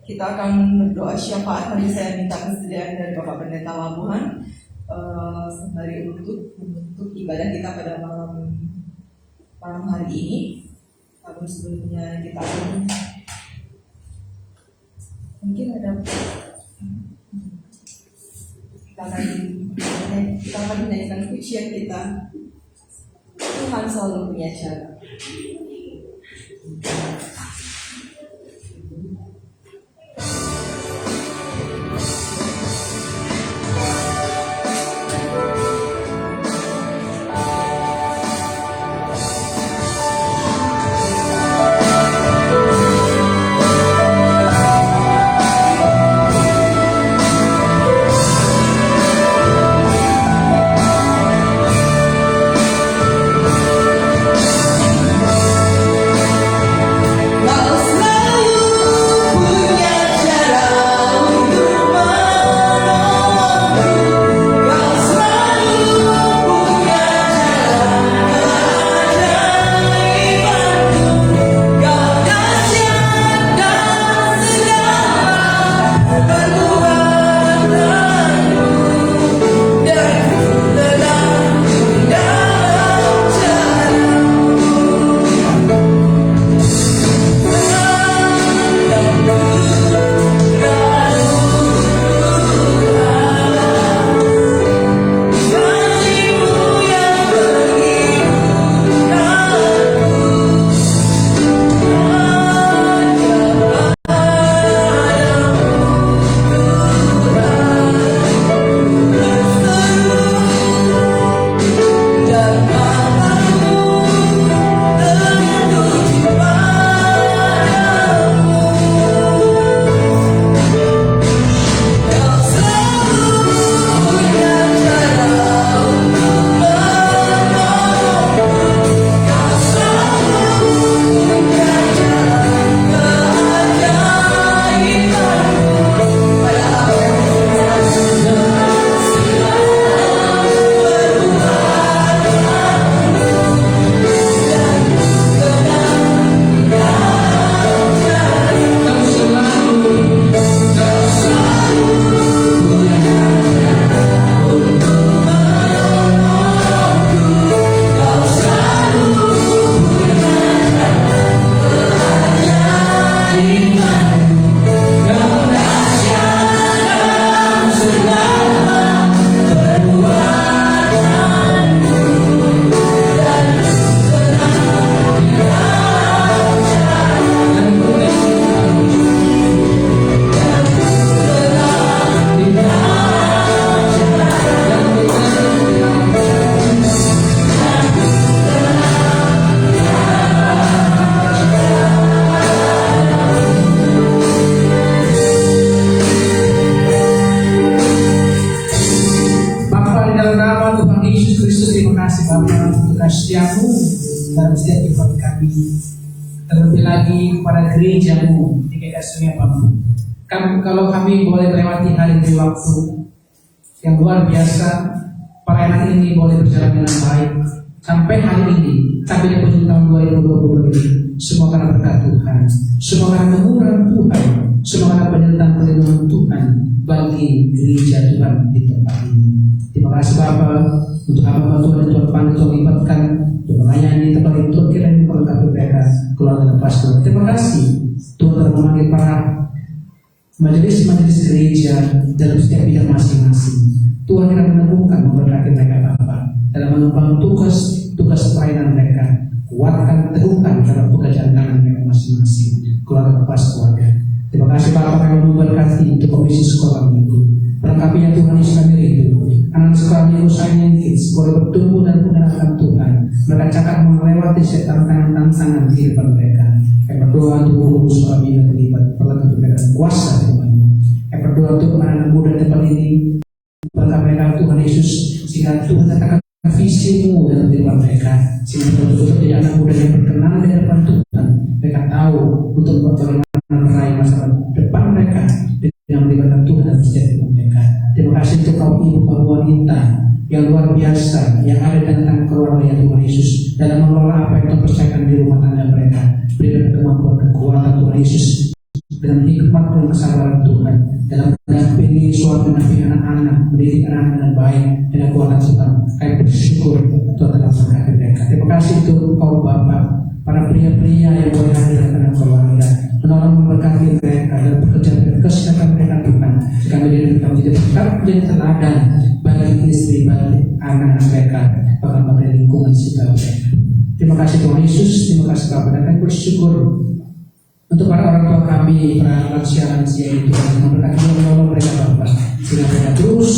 kita akan berdoa syafaat. Tadi saya minta kesediaan dari Bapak Pendeta Labuhan sembari untuk ibadah kita pada malam hari ini. Namun sebelumnya kita akan mungkin ada kita akan menyanyikan pujian kita, Tuhan selalu punya cara. kasih-Mu dalam setiap ibadah kami, terlebih lagi kepada gereja-Mu di kasih Bapa. Kalau kami boleh melewati hari demi waktu yang luar biasa, pelayanan ini boleh berjalan dengan baik sampai hari ini, sampai di penghujung tahun 2020 ini. Semua karena berkat Tuhan, semua karena kemurahan Tuhan, semua karena penyertaan perlindungan Tuhan bagi gereja Tuhan di tempat ini. Terima kasih Bapa untuk hamba Tuhan dan Tuhan panggil Tuhan libatkan untuk melayani tempat ini. Tuhan kiranya memperlengkapi mereka keluarga dan pastor. Terima kasih Tuhan telah memanggil para majelis-majelis gereja dalam setiap bidang masing-masing. Tuhan kiranya meneguhkan, memberkati mereka Bapa dalam mengembangkan tugas pelayanan mereka. Kuatkan, teguhkan dalam pekerjaan tangan mereka masing-masing, keluarga lepas keluarga. Terima kasih Bapak yang memberkati untuk komisi sekolah minggu. Perlengkapinya Tuhan Yesus kami rindu. Anak sekolah minggu saya kids boleh bertumbuh dan menggunakan Tuhan. Mereka cakap melewati setiap tantangan kehidupan mereka. Yang berdoa untuk guru sekolah minggu terlibat perlengkapi mereka kuasa Tuhan. Yang berdoa untuk anak muda tempat ini. Berkat mereka Tuhan Yesus sehingga Tuhan katakan visi-Mu dalam kehidupan mereka, sehingga betul-betul jadi anak muda yang berkenan di hadapan Tuhan. Mereka tahu untuk bagaimana meraih masa depan mereka dengan melibatkan Tuhan dalam setiap hidup mereka. Terima kasih untuk kaum ibu, kaum wanita yang luar biasa yang ada tentang keluarga Tuhan Yesus dalam mengelola apa yang Tuhan percayakan di rumah tangga mereka. Berikan kemampuan kekuatan Tuhan Yesus dengan hikmat dan kesabaran Tuhan dalam mendampingi suami mendampingi anak-anak, mendidik anak-anak dengan baik dengan kuasa Tuhan. Kami bersyukur Tuhan telah memberkati mereka. Terima kasih untuk Kau Bapa, para pria-pria yang boleh hadir dalam keluarga, menolong memberkati mereka dalam pekerjaan dan kesehatan mereka Tuhan. Jika mereka menjadi berkat, menjadi teladan bagi istri, bagi anak-anak mereka, bahkan bagi lingkungan sekitar mereka. Terima kasih Tuhan Yesus, terima kasih Bapak, dan kami bersyukur untuk para orang tua kami, para lansia-lansia itu yang memberkati dan menolong mereka Bapak, sehingga mereka terus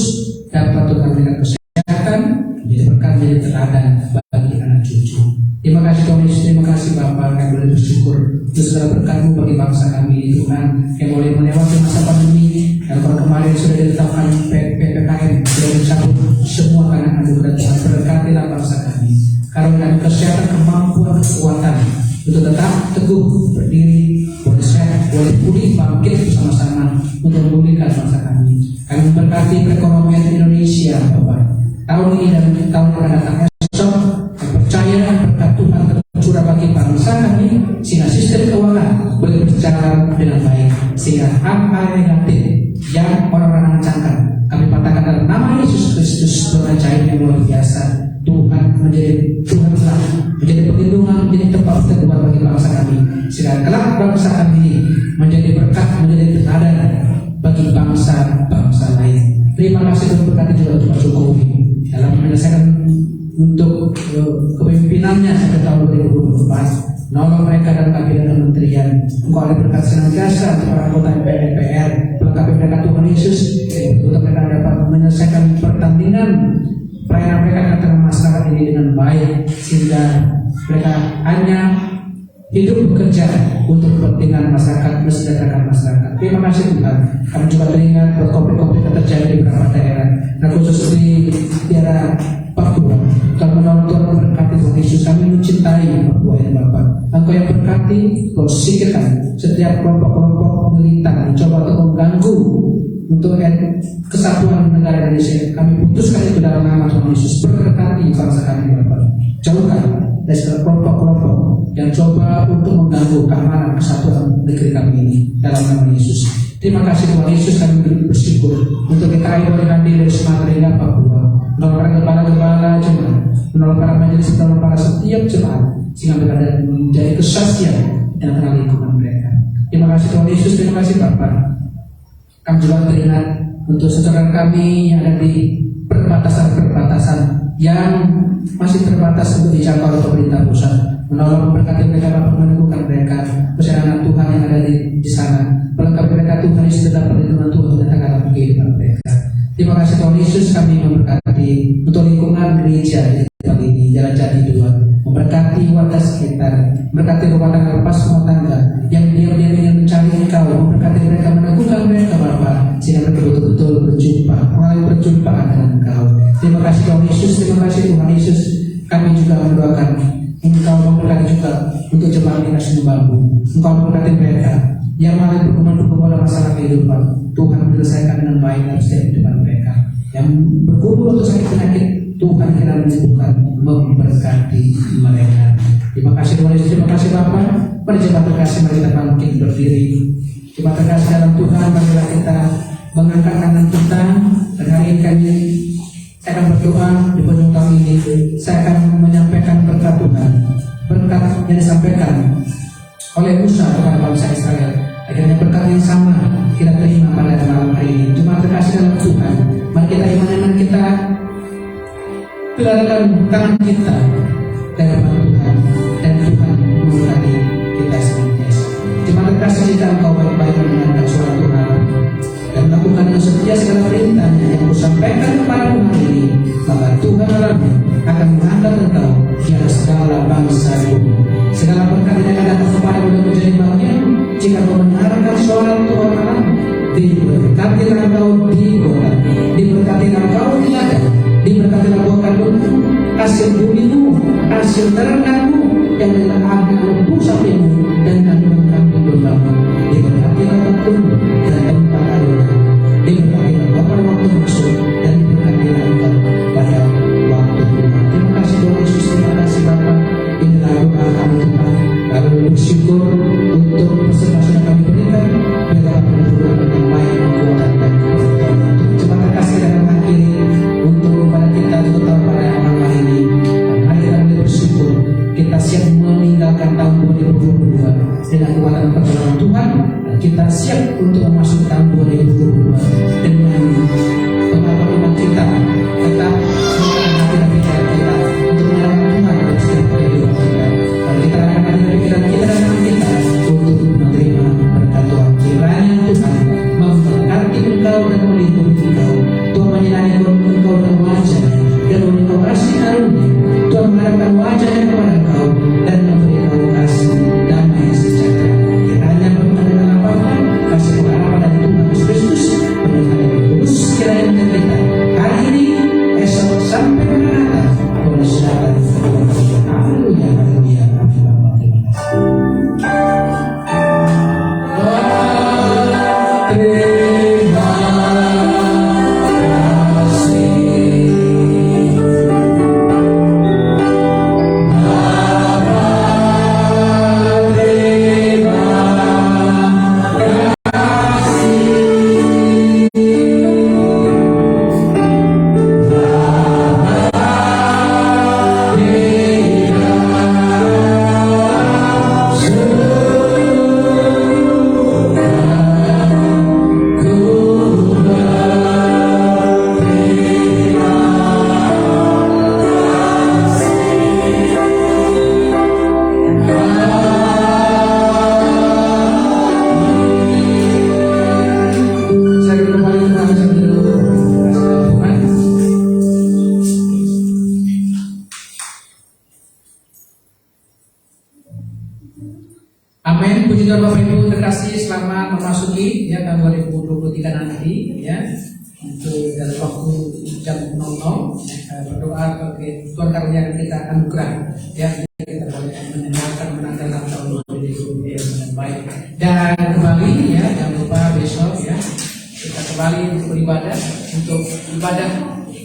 dapat Tuhan memberikan kesehatan, menjadi berkat, menjadi teladan bagi anak cucu. Terima kasih Tuhan Yesus, terima kasih Bapak, kami boleh bersyukur untuk segala berkat-Mu bagi bangsa kami Tuhan, yang boleh melewati masa pandemi, dan kalau kemarin sudah ditetapkan PPKM, sudah dicabut semua karena anugerah Tuhan. Berkatilah bangsa kami, karuniakan kesehatan, kemampuan, kekuatan untuk tetap teguh berdiri, boleh sehat, boleh pulih, bangkit bersama-sama untuk memulihkan bangsa kami. Kami memberkati perekonomian Indonesia Bapak, tahun ini dan tahun yang akan datang esok. Kami percaya berkat Tuhan tercurah bagi bangsa kami, sehingga sistem keuangan boleh berjalan dengan baik, sehingga hal-hal negatif yang orang-orang rancangkan kami patahkan dalam nama Yesus Kristus. Tuhan ajaib yang luar biasa, Tuhan menjadi Tuhan telah menjadi perlindungan, menjadi tempat teguhan bagi bangsa kami, sehingga kelak bangsa kami menjadi berkat, menjadi teladan bagi bangsa-bangsa lain. Terima kasih Tuhan, berkati juga untuk Pak Jokowi dalam menyelesaikan untuk kepemimpinannya sampai tahun 2024. Nolong mereka dalam kabinet dan kementerian. Engkau ada berkat senantiasa untuk para anggota DPR. Melengkapi mereka Tuhan Yesus, untuk mereka dapat menyelesaikan pertandingan perayaan mereka di tengah masyarakat ini dengan baik, sehingga mereka hanya hidup bekerja untuk kepentingan masyarakat, mensejahterakan masyarakat. Terima kasih Tuhan. Kami juga teringat buat konflik-konflik yang terjadi di beberapa daerah, dan khusus di daerah Papua. Kami menolong Tuhan memberkati Tuhan Yesus. Kami mencintai Papua ini Bapak. Engkau yang berkati, Kau singkirkan setiap kelompok-kelompok militan mencoba untuk mengganggu untuk kesatuan negara Indonesia. Kami putuskan itu dalam nama Tuhan Yesus. Berkati bangsa kami Bapak. Jauhkan dari segala kelompok-kelompok yang coba untuk mengganggu keamanan kesatuan negeri kami ini dalam nama Yesus. Terima kasih Tuhan Yesus, kami bersyukur untuk kita boleh hadir dari Sumatera hingga Papua, menolong para gembala-gembala jemaat, menolong para majelis, menolong para setiap jemaat, sehingga mereka menjadi kesaksian dan kenal lingkungan mereka. Terima kasih Tuhan Yesus, terima kasih Bapak. Kami juga teringat untuk saudara kami yang ada di perbatasan-perbatasan yang masih terbatas untuk dijangkau oleh pemerintah pusat, menolong memberkati mereka, Bapak, meneguhkan mereka, perjalanan Tuhan yang ada di sana, melengkapi mereka Tuhan Yesus, tetap perlindungan Tuhan untuk datang dalam kehidupan mereka. Terima kasih Tuhan Yesus, kami memberkati untuk lingkungan gereja di tempat ini, Jalan Jati 2, memberkati warga sekitar, memberkati rumah tangga, lepas rumah tangga yang diam-diam ingin mencari Engkau, memberkati mereka, meneguhkan mereka Bapak, sehingga mereka betul-betul berjumpa, mengalami perjumpaan dengan Engkau. Terima kasih Tuhan Yesus, terima kasih Tuhan Yesus. Kami juga mendoakan Engkau memberkati juga untuk jemaat kita semua Bambu. Engkau memberkati mereka yang mengalami pergumulan masalah kehidupan. Tuhan menyelesaikan dengan baik dalam setiap kehidupan mereka. Yang bergumul untuk sakit penyakit, Tuhan kira menyembuhkan, memberkati mereka. Terima kasih Tuhan Yesus, terima kasih Bapak. Mari jemaat terkasih, mari kita bangkit berdiri. Jemaat terkasih dalam Tuhan, marilah kita mengangkat tangan kita. Dan hari ini saya akan berdoa di penghujung tahun ini. Saya akan menyampaikan berkat Tuhan, berkat yang disampaikan oleh Musa kepada bangsa Israel. Akhirnya berkat yang sama kita terima pada malam hari ini. Cuma terkasih dalam Tuhan, mari kita iman kita, gelarkan tangan kita dari Tuhan, dan Tuhan memberkati kita senantiasa. Cuma terkasih jika engkau baik-baik mendengarkan suara Tuhan dan melakukan dengan setia segala perintahnya yang kusampaikan kepadamu hari ini, maka Tuhan Allahmu akan mengangkat engkau di atas segala bangsa bumi. Segala berkat yang akan datang kepadamu dan menjadi bagian jika kau mendengarkan suara Tuhan Allahmu. Diberkatilah engkau di kota, diberkatilah engkau di ladang, diberkatilah buah kandungmu, hasil bumimu, hasil ternakanmu, yang adalah anak lembu sapimu dan kandungan kambing dombamu. Diberkatilah tempatmu dan tempat alunan, diberkatilah bapak waktu masuk, dan diberkatilah engkau pada meninggalkan tahun 2022 dengan kekuatan pertolongan Tuhan, dan kita siap untuk memasuki tahun 2022 dengan pengakuan iman kita tetap mengenal hati dan pikiran kita untuk mengenal Tuhan dalam setiap kehidupan kita. Dan kita akan hati dan pikiran kita dan iman kita untuk menerima berkat Tuhan. Kiranya Tuhan memberkati engkau dan melindungi engkau. Tuhan menyinari engkau dan wajah-Nya dan memberi engkau kasih karunia. Tuhan menghadapkan wajah-Nya kepada engkau dan memberi engkau kasih damai sejahtera. Kiranya berkat dengan apa-apa kasih pengharapan dari Tuhan Yesus Kristus pendengaran yang tulus kiranya menjadi kita hari ini, esok sampai maranatha. Tuhan Yesus datang kedua kali. Haleluya, haleluya. Amin. Bapa, terima kasih. Saya kembali ke dalam Tuhan. Amin. Puji Tuhan Bapak Ibu terkasih, selamat memasuki ya tahun 2023 nanti ya. Untuk dalam waktu jam 00 berdoa bagi Tuhan karuniakan kita anugerah ya kita boleh menanggalkan tahun 2023 dengan baik. Dan kembali ya jangan lupa besok ya kita kembali untuk beribadah, untuk ibadah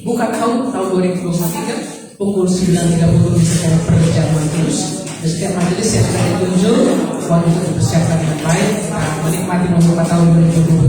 buka tahun 2023 pukul 9.30 secara perjamuan terus. Setiap majelis yang sudah ditunjuk untuk dipersiapkan dengan baik, menikmati membuka tahun 2023